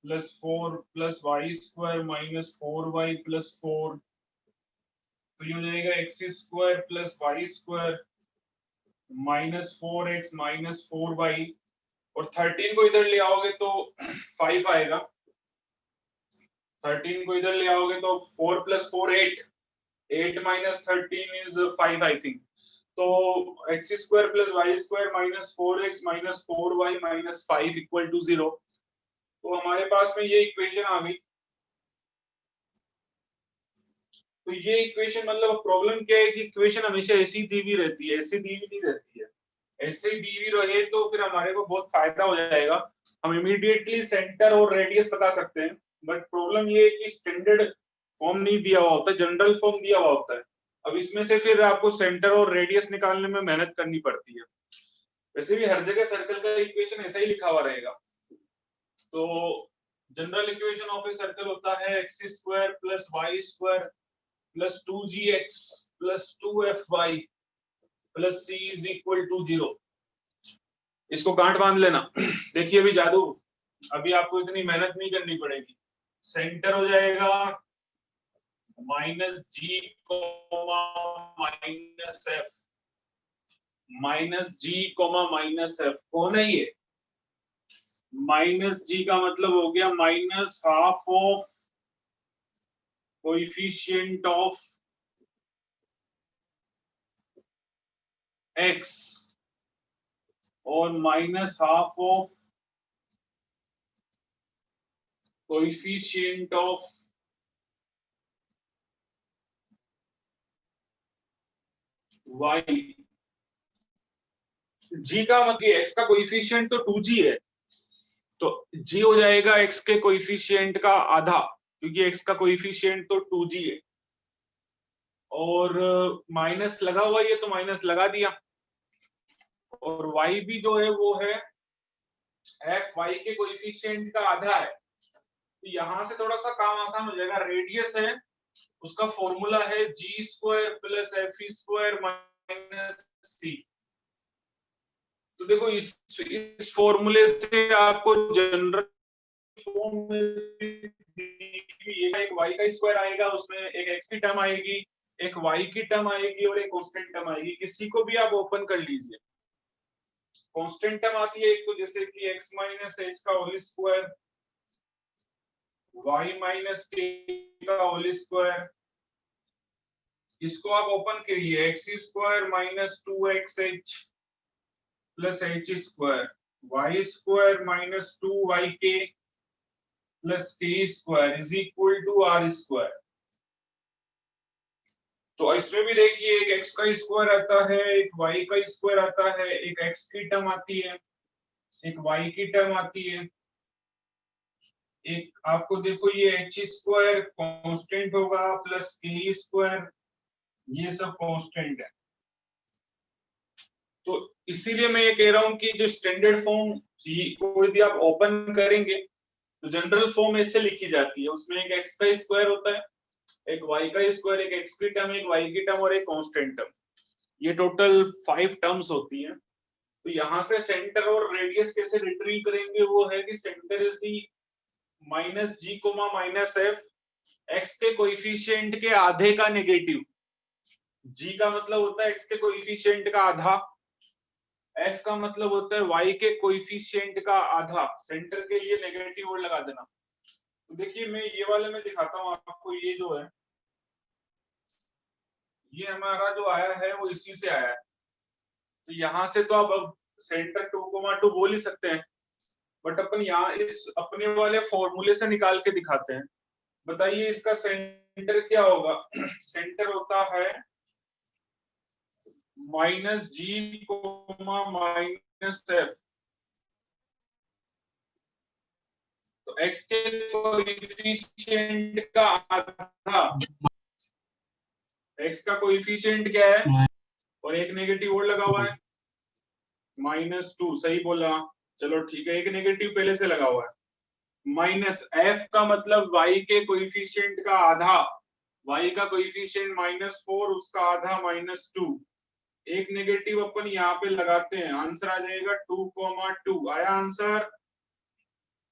plus 4 plus y square minus 4y plus 4। तो ये हो जाएगा x square plus y square minus 4x minus 4y, और 13 को इधर ले आओगे तो 5 आएगा। 13 को इधर ले आओगे तो 4 plus 4 8, 8 minus 13 is 5 I think. तो x square plus y square minus 4x minus 4y minus 5 equal to 0। तो हमारे पास में ये इक्वेशन आ गई। तो ये इक्वेशन मतलब प्रॉब्लम क्या है कि इक्वेशन हमेशा ऐसी दी हुई रहती है, ऐसी दी हुई नहीं रहती है। ऐसे ही दी हुई रहे तो फिर हमारे को बहुत फायदा हो जाएगा, हम इमीडिएटली सेंटर और रेडियस बता सकते हैं। बट प्रॉब्लम ये है कि स्टैंडर्ड फॉर्म नहीं दिया हुआ होता, जनरल फॉर्म दिया हुआ होता है। अब इसमें से फिर आपको सेंटर और रेडियस निकालने में मेहनत करनी पड़ती है। वैसे भी हर जगह सर्कल का इक्वेशन ऐसा ही लिखा हुआ रहेगा। तो general equation of a circle होता है x square plus Y square plus 2gx plus 2fy plus c is equal to 0। इसको गांठ बांध लेना। देखिए अभी जादू, अभी आपको इतनी मेहनत नहीं करनी पड़ेगी। सेंटर हो जाएगा minus g comma minus F, minus g comma minus F. कौन है ये? माइनस जी का मतलब हो गया minus half of coefficient of x और minus half of coefficient of y। g का मतलब x का कोएफिशिएंट तो 2g है, तो g हो जाएगा x के कोएफिशिएंट का आधा, क्योंकि x का कोएफिशिएंट तो 2g है। और माइनस लगा हुआ ये तो माइनस लगा दिया, और y भी जो है वो है f y के कोएफिशिएंट का आधा है। तो यहां से थोड़ा सा काम आसान हो जाएगा। रेडियस है उसका फॉर्मूला है G square plus F square minus C. तो देखो इस फॉर्मूले से आपको जनरल फॉर्म में एक y का स्क्वायर आएगा, उसमें एक x की टर्म आएगी, एक y की टर्म आएगी और एक कांस्टेंट टर्म आएगी। किसी को भी आप ओपन कर लीजिए। कांस्टेंट टर्म आती है एक तो जैसे कि x माइनस एच का whole square, y minus K का होल स्क्वायर। इसको आप ओपन करिए, X square minus 2xh plus H square, Y square minus 2yk plus K square is equal to R square. तो इसमें भी देखिए एक x का स्क्वायर आता है, एक y का स्क्वायर आता है, एक x की टर्म आती है, एक y की टर्म आती है, एक आपको देखो ये एच स्क्वायर कॉन्स्टेंट होगा प्लस के स्क्वायर, ये सब कांस्टेंट है। तो इसीलिए मैं ये कह रहा हूँ कि जो स्टैंडर्ड फॉर्म को यदि आप ओपन करेंगे तो जनरल फॉर्म ऐसे लिखी जाती है, उसमें एक एक्स का स्क्वायर होता है, एक वाई का स्क्वायर, एक एक्स की टर्म, एक वाई की टर्म और एक कांस्टेंट टर्म। ये टोटल 5 टर्म्स होती हैं। तो यहाँ से सेंटर और रेडियस कैसे रिट्रीव करेंगे, वो है कि centre is the minus g comma minus f, x के कोएफिशिएंट के आधे का नेगेटिव। जी का मतलब होता है एक्स के कोएफिशिएंट का आधा, एफ का मतलब होता है वाई के कोएफिशिएंट का आधा। सेंटर के लिए नेगेटिव वर्ड लगा देना। तो देखिए मैं ये वाले में दिखाता हूँ आपको, ये जो है ये हमारा जो आया है वो इसी से आया है। तो यहाँ से तो आप अब सेंटर 2,2 बोल ही सकते हैं, बट अपन यहाँ इस अपने वाले फॉर्मूले से निकाल के दिखाते हैं। बताइए इसका सेंटर क्या होगा? सेंटर होता है minus g comma minus F. तो एक्स के कोएफिशिएंट का आधा, एक्स का कोएफिशिएंट क्या है और एक नेगेटिव और लगा हुआ है -2। सही बोला, चलो ठीक है, एक नेगेटिव पहले से लगा हुआ है। माइनस एफ का मतलब वाई के कोएफिशिएंट का आधा, वाई का कोएफिशिएंट -4, उसका आधा -2। एक नेगेटिव अपन यहाँ पे लगाते हैं, आंसर आ जाएगा 2,2। आया आंसर?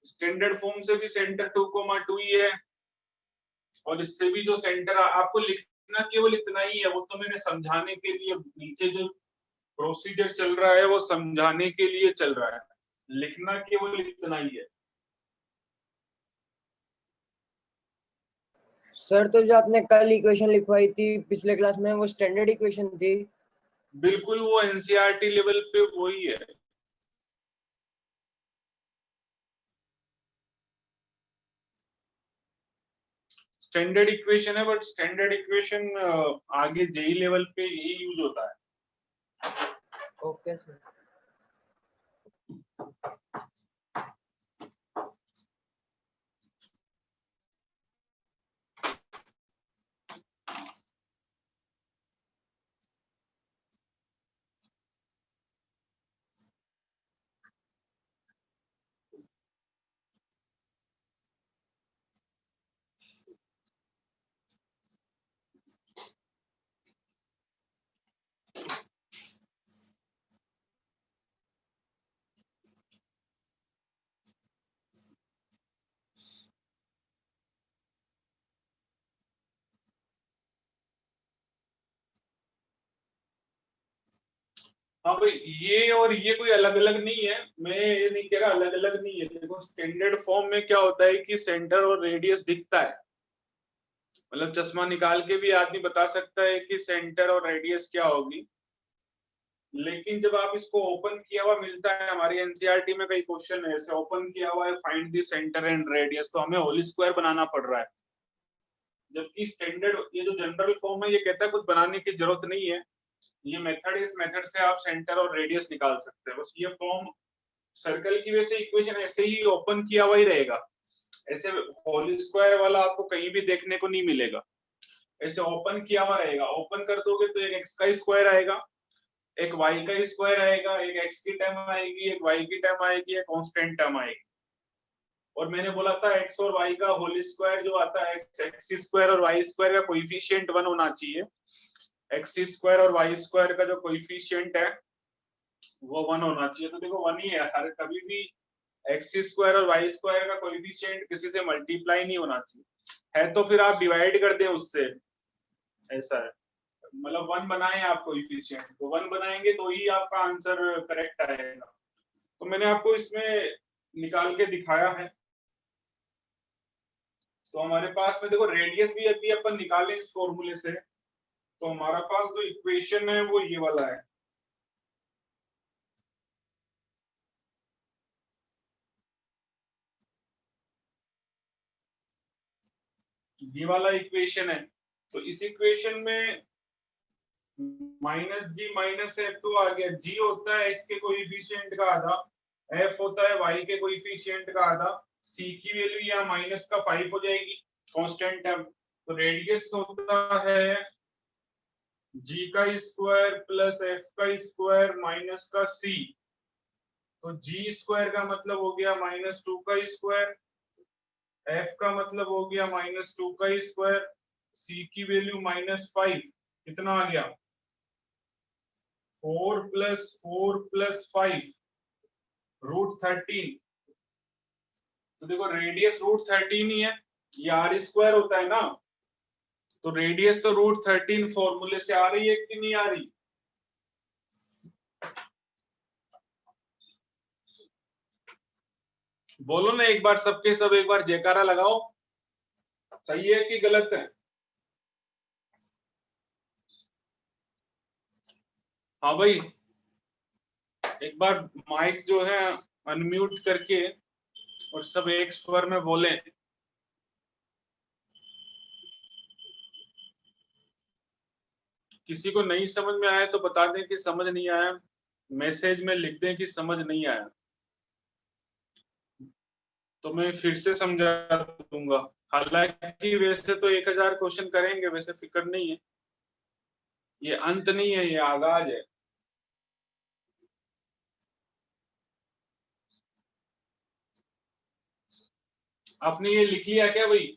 स्टैंडर्ड फॉर्म से भी सेंटर 2,2 ही है, और इससे भी जो सेंटर आपको लिखना केवल इतना ही है, वो तो मैंने समझाने के लिए, नीचे जो प्रोसीजर चल रहा है वो समझाने के लिए चल रहा है, लिखना केवल इतना ही है। सर तो जो आपने कल इक्वेशन लिखवाई थी पिछले क्लास में, वो स्टैंडर्ड इक्वेशन थी? बिल्कुल, वो एनसीईआरटी लेवल पे वही है। स्टैंडर्ड इक्वेशन है, बट स्टैंडर्ड इक्वेशन आगे जेई लेवल पे यही यूज होता है। Okay sir. हाँ भाई, ये और ये कोई अलग अलग नहीं है, मैं ये नहीं कह रहा अलग अलग नहीं है। देखो स्टैंडर्ड फॉर्म में क्या होता है कि सेंटर और रेडियस दिखता है, मतलब चश्मा निकाल के भी आदमी बता सकता है कि सेंटर और रेडियस क्या होगी। लेकिन जब आप इसको ओपन किया हुआ मिलता है, हमारी एनसीईआरटी में कई क्वेश्चन है ऐसे ओपन किया हुआ है, find the centre and radius, तो हमें होल स्क्वायर बनाना पड़ रहा है। जबकि स्टैंडर्ड, ये जो जनरल फॉर्म है, ये कहता है कुछ बनाने की जरूरत नहीं है, ये मेथड, इस मेथड से आप सेंटर और रेडियस निकाल सकते हैं। बस ये फॉर्म सर्कल की वजह से इक्वेशन ऐसे ही ओपन किया हुआ ही रहेगा, ऐसे होल स्क्वायर वाला आपको कहीं भी देखने को नहीं मिलेगा, ऐसे ओपन किया हुआ रहेगा। ओपन कर दोगे तो एक एक्स का स्क्वायर आएगा, एक वाई का स्क्वायर आएगा, एक एक्स की टर्म आएगी, एक वाई की टर्म आएगी, एक कांस्टेंट टर्म आएगी। और मैंने बोला था एक्स और वाई का होल स्क्वायर जो आता है, एक्स स्क्वायर और वाई स्क्वायर का कोएफिशिएंट 1 होना चाहिए। एक्स स्क्वायर और वाई स्क्वायर का जो कोएफिशिएंट है वो 1 होना चाहिए। तो देखो 1 ही है, हर कभी भी एक्स स्क्वायर और वाई स्क्वायर का कोएफिशिएंट किसी से मल्टीप्लाई नहीं होना चाहिए, है तो फिर आप डिवाइड कर दें उससे, ऐसा है। मतलब 1 बनाएं आप कोएफिशिएंट, तो 1 बनाएंगे तो ही आपका आंसर करेक्ट आएगा। तो मैंने आपको इसमें निकाल के दिखाया है। तो हमारे पास में देखो रेडियस भी यदि अपन निकालें इस फॉर्मूले से, तो हमारा पास जो इक्वेशन है वो ये वाला है। ये वाला इक्वेशन है। तो इस इक्वेशन में -g -f तो आ गया, g होता है x के कोएफिशिएंट का आधा, f होता है y के कोएफिशिएंट का आधा, c की वैल्यू यहाँ -5 हो जाएगी कांस्टेंट टर्म। तो रेडियस होता है जी का स्क्वायर प्लस एफ का स्क्वायर माइनस का सी, तो जी स्क्वायर का मतलब हो गया -2 का स्क्वायर, एफ का मतलब हो गया -2 का स्क्वायर, सी की वैल्यू -5, कितना आ गया 4 + 4 + 5 √13। तो देखो रेडियस √13 ही है, ये आर स्क्वायर होता है ना, तो रेडियस तो √13 फॉर्मूले से आ रही है कि नहीं आ रही। बोलो ना एक बार, सबके सब एक बार जयकारा लगाओ, सही है कि गलत है। हाँ भाई, एक बार माइक जो है अनम्यूट करके और सब एक स्वर में बोलें। किसी को नहीं समझ में आया तो बता दें कि समझ नहीं आया, मैसेज में लिख दें कि समझ नहीं आया, तो मैं फिर से समझा दूंगा। हालांकि वैसे तो 1000 क्वेश्चन करेंगे, वैसे फिक्र नहीं है, ये अंत नहीं है, ये आगाज है। आपने ये लिख लिया क्या भाई?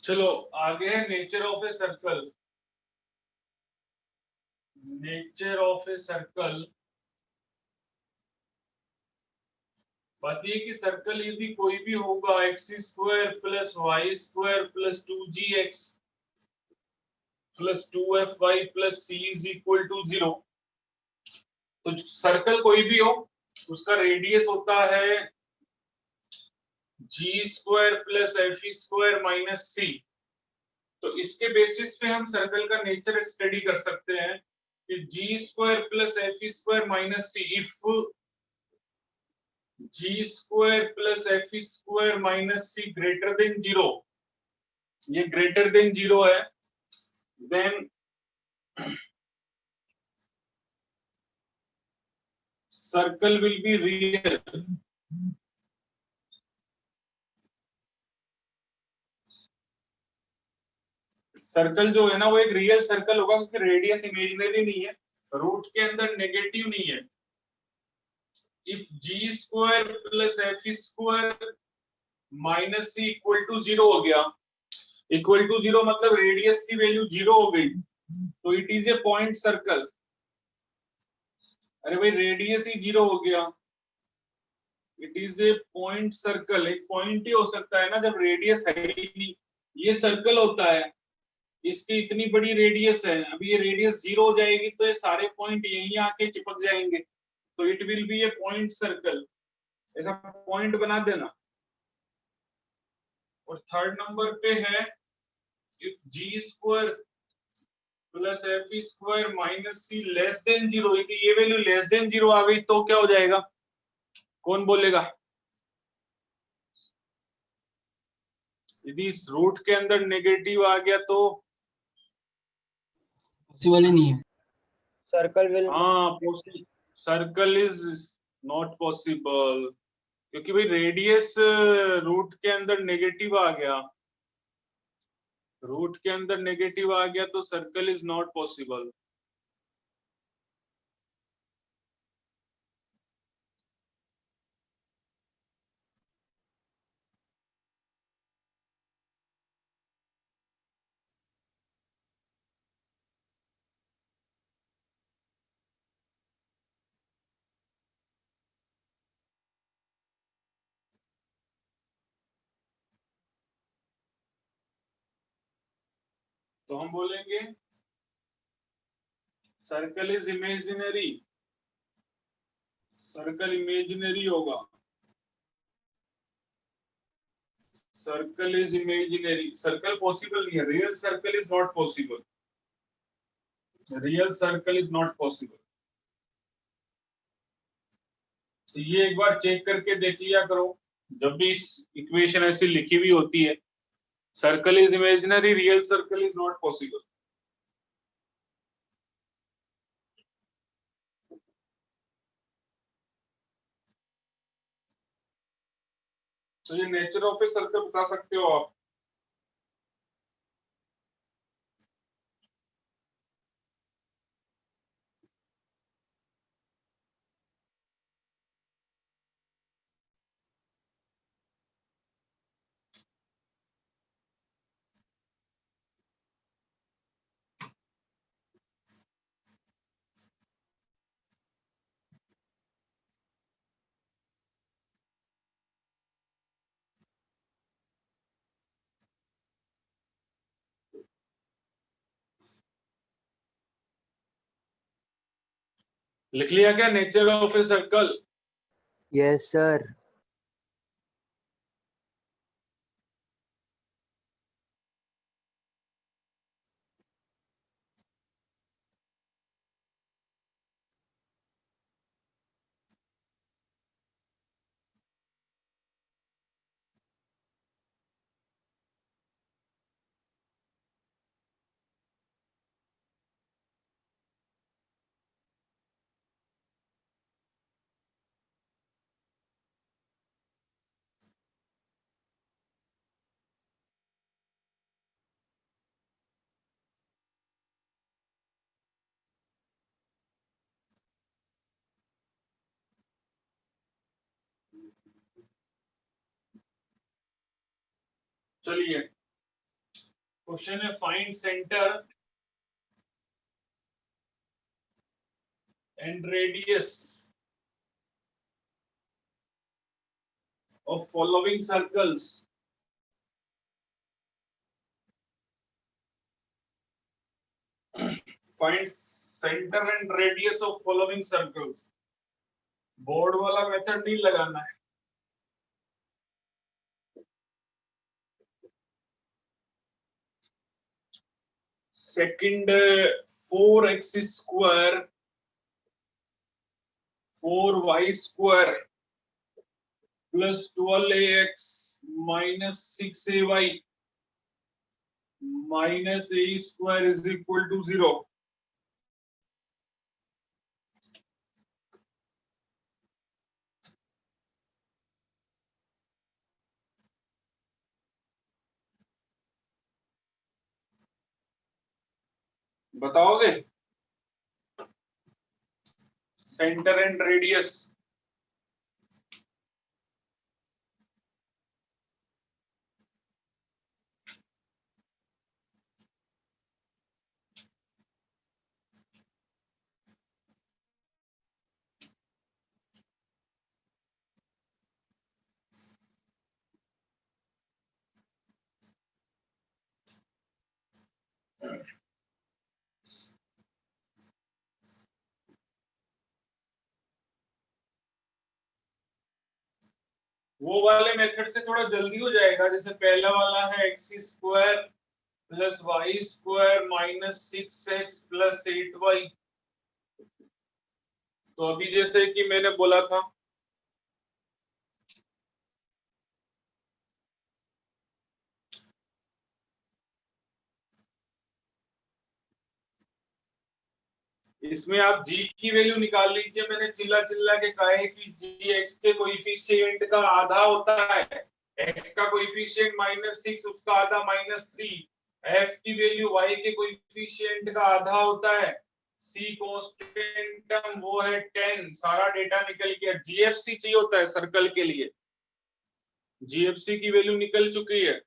चलो आगे है nature of a circle. Nature of a circle बताइए कि सर्कल यदि कोई भी होगा x² + y² + 2gx + 2fy + c = 0, तो सर्कल कोई भी हो उसका रेडियस होता है g² + f² - c। तो इसके बेसिस पे हम सर्कल का नेचर स्टडी कर सकते हैं कि g² + f² - c, if g² + f² - c greater than 0, ये ग्रेटर देन 0 है, then circle will be real। Circle जो है ना वो एक रियल सर्कल होगा, क्योंकि रेडियस इमेजिनरी नहीं है, रूट के अंदर नेगेटिव नहीं है। इफ g² + f² - c = 0 हो गया, इक्वल टू 0 मतलब रेडियस की वैल्यू 0 हो गई, तो it is a point circle. अरे भाई रेडियस ही 0 हो गया, it is a point circle. एक पॉइंट ही हो सकता है ना जब रेडियस है ही नहीं, ये सर्कल होता है, इसकी इतनी बड़ी रेडियस है, अभी ये रेडियस 0 हो जाएगी तो ये सारे पॉइंट यहीं आके चिपक जाएंगे, तो it will be A point circle. ऐसा पॉइंट बना देना। और थर्ड नंबर पे है if g² + f² - c less than 0, यदि ये वैल्यू लेस देन 0 आ गई तो क्या हो जाएगा, कौन बोलेगा? यदि इस रूट के अंदर नेगेटिव आ गया तो पॉसिबल ही नहीं है। सर्कल विल हाँ, सर्कल इज नॉट पॉसिबल, क्योंकि भाई रेडियस रूट के अंदर नेगेटिव आ गया, रूट के अंदर नेगेटिव आ गया तो सर्कल इज नॉट पॉसिबल। तो हम बोलेंगे circle is imaginary, circle imaginary होगा, circle is imaginary, circle possible नहीं है, real circle is not possible, real circle is not possible. तो ये एक बार चेक करके देख लिया करो जब भी इस इक्वेशन ऐसी लिखी हुई होती है, circle is imaginary, real circle is not possible. तो ये नेचर ऑफ ए सर्कल बता सकते हो आप। लिख लिया क्या nature of a circle? Yes sir. चलिए क्वेश्चन है, find centre and radius of following circles. Find centre and radius of following circles. Board वाला मेथड नहीं लगाना है। Second 4x square 4y square plus 12ax minus 6ay minus a square is equal to 0। बताओगे? Centre and radius. वो वाले method से थोड़ा जल्दी हो जाएगा, जैसे पहला वाला है x square plus Y square minus 6x plus 8y। तो अभी जैसे कि मैंने बोला था, इसमें आप g की वैल्यू निकाल लीजिए। मैंने चिल्ला चिल्ला के कहा है कि g x के कोएफिशिएंट का आधा होता है, x का कोएफिशिएंट -6 उसका आधा -3, f की वैल्यू y के कोएफिशिएंट का आधा होता है, c कांस्टेंट टर्म वो है 10। सारा डेटा निकल गया। gfc चाहिए होता है सर्कल के लिए, gfc की वैल्यू निकल चुकी है।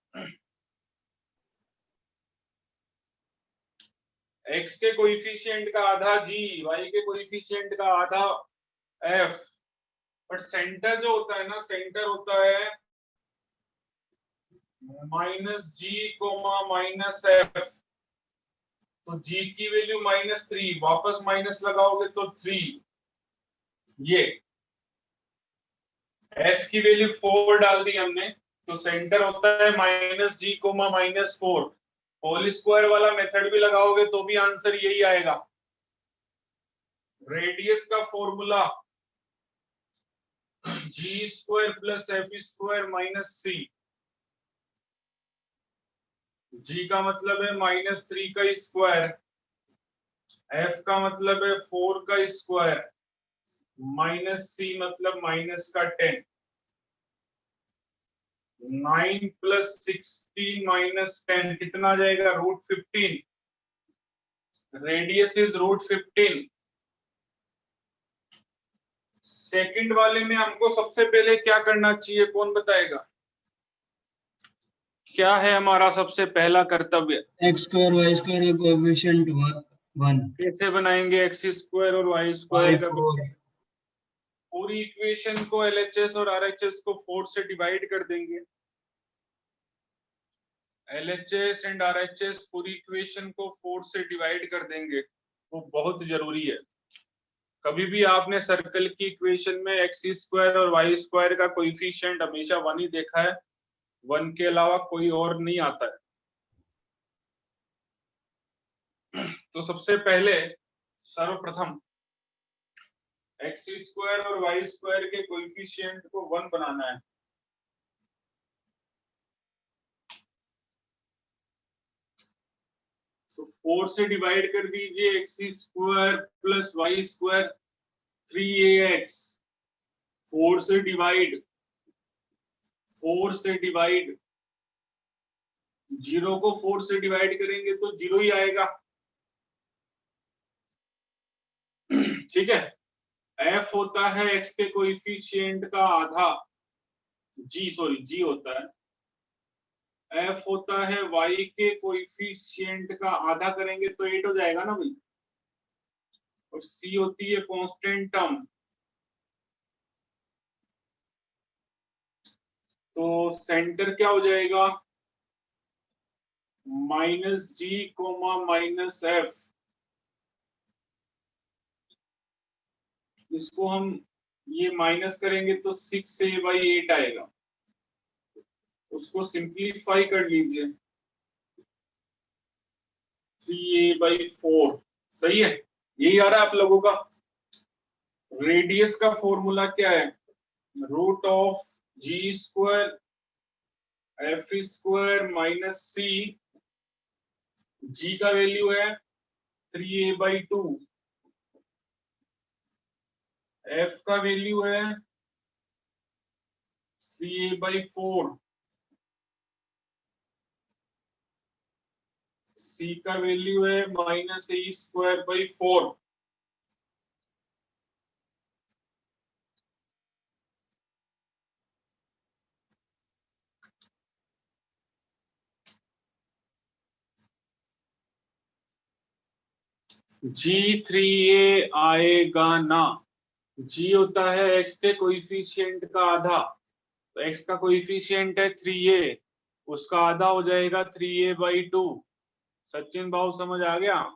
x के कोएफिशिएंट का आधा g, y के कोएफिशिएंट का आधा f। बट सेंटर जो होता है ना, सेंटर होता है -g, -f। तो g की वैल्यू -3, वापस माइनस लगाओगे तो 3। ये एफ की वैल्यू 4 डाल दी हमने, तो सेंटर होता है -g, -4। होल स्क्वायर वाला मेथड भी लगाओगे तो भी आंसर यही आएगा। रेडियस का formula g² + f² - c। g का मतलब है -3 का स्क्वायर, f का मतलब है 4 का स्क्वायर, -c मतलब -10। 9 + 16 - 10 कितना आ जाएगा? √15। Radius is √15। सेकंड वाले में हमको सबसे पहले क्या करना चाहिए, कौन बताएगा? क्या है हमारा सबसे पहला कर्तव्य? x² y² का कोएफिशिएंट 1 कैसे बनाएंगे x² और y² का? 4 पूरी इक्वेशन को LHS और RHS को 4 से डिवाइड कर देंगे। LHS एंड RHS पूरी इक्वेशन को 4 से डिवाइड कर देंगे, वो बहुत जरूरी है। कभी भी आपने सर्कल की इक्वेशन में x² और y² का कोएफिशिएंट हमेशा 1 ही देखा है, 1 के अलावा कोई और नहीं आता है। तो सबसे पहले सर्वप्रथम x² और y² के कोएफिशिएंट को 1 बनाना है। तो 4 से डिवाइड कर दीजिए, x² + y² 3ax। 4 से डिवाइड, 4 से डिवाइड, 0 को 4 से डिवाइड करेंगे तो 0 ही आएगा। ठीक है। f होता है x के कोएफिशिएंट का आधा, g होता है। f होता है y के कोएफिशिएंट का आधा, करेंगे तो 8 हो जाएगा ना भाई। और c होती है कांस्टेंट टर्म। तो सेंटर क्या हो जाएगा? -g, -f। इसको हम ये माइनस करेंगे तो 6a/8 आएगा। उसको सिंप्लीफाई कर लीजिए, 3a/4। सही है, यही आ रहा है आप लोगों का। रेडियस का फॉर्मूला क्या है? √g² f² - c। g का वैल्यू है 3a/2, f का वैल्यू है 3a/4, c का वैल्यू है -a²/4। g3a आएगा ना। g होता है x के कोएफिशिएंट का आधा, तो x का कोएफिशिएंट है 3a, उसका आधा हो जाएगा 3a/2। सचिन भाव समझ आ गया?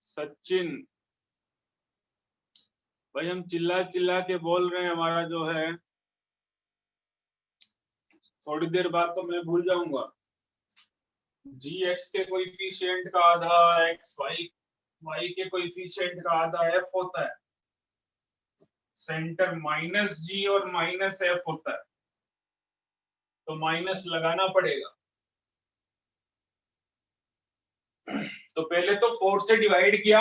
सचिन भाई, हम चिल्ला चिल्ला के बोल रहे हैं, हमारा जो है थोड़ी देर बाद तो मैं भूल जाऊंगा। g x के कोएफिशिएंट का आधा, x y के कोएफिशिएंट का आधा f होता है। सेंटर -g और -f होता है, तो माइनस लगाना पड़ेगा। तो पहले तो 4 से डिवाइड किया,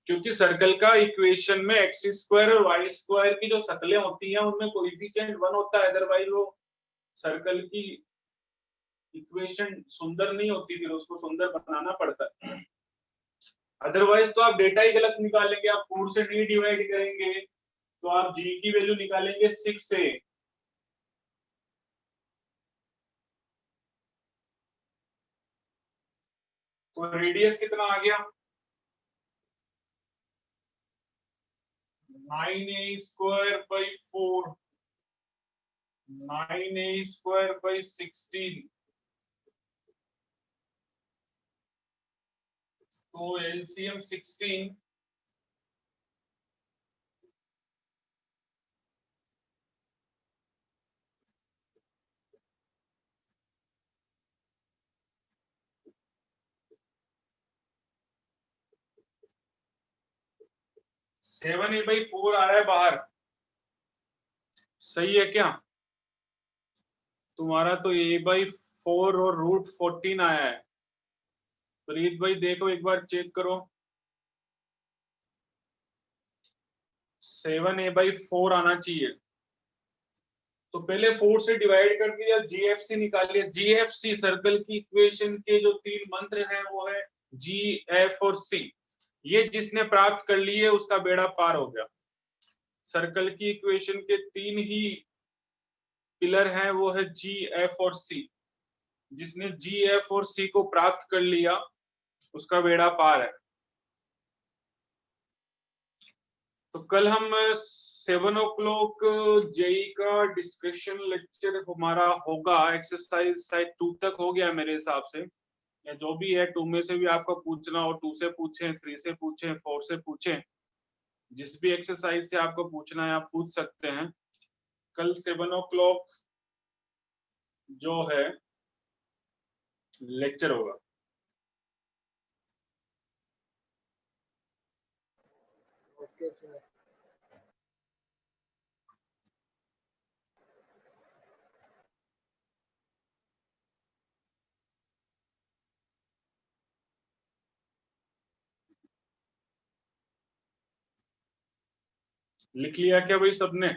क्योंकि सर्कल का इक्वेशन में x² और y² की जो शक्लें होती हैं उनमें कोएफिशिएंट 1 होता है, अदरवाइज वो सर्कल की इक्वेशन सुंदर नहीं होती, फिर उसको सुंदर बनाना पड़ता है। अदरवाइज तो आप डेटा ही गलत निकालेंगे। आप 4 से नहीं डिवाइड करेंगे तो आप g की वैल्यू निकालेंगे 6a। तो रेडियस कितना आ गया? 9a²/4, 9a²/16। तो LCM 16, 7a/4 आ रहा है बाहर, सही है क्या? तुम्हारा तो a/4 और √14 आया है। प्रीत भाई देखो एक बार चेक करो, 7a/4 आना चाहिए। तो पहले 4 से डिवाइड कर दिया, GFC निकाल लिया। GFC सर्कल की इक्वेशन के जो 3 मंत्र हैं वो है G, F और C। ये जिसने प्राप्त कर ली है उसका बेड़ा पार हो गया। सर्कल की इक्वेशन के 3 ही पिलर हैं, वो है G, F और C। जिसने G, F और C को प्राप्त कर लिया उसका बेड़ा पार है। तो कल हम 7 o'clock जेई का डिस्कशन लेक्चर हमारा होगा। एक्सरसाइज शायद 2 तक हो गया मेरे हिसाब से, या जो भी है 2 में से भी आपको पूछना हो 2 से पूछें, 3 से पूछें, 4 से पूछें, जिस भी एक्सरसाइज से आपको पूछना है आप पूछ सकते हैं। कल 7 o'clock जो है लेक्चर होगा। Okay sir. लिख लिया क्या भाई सबने?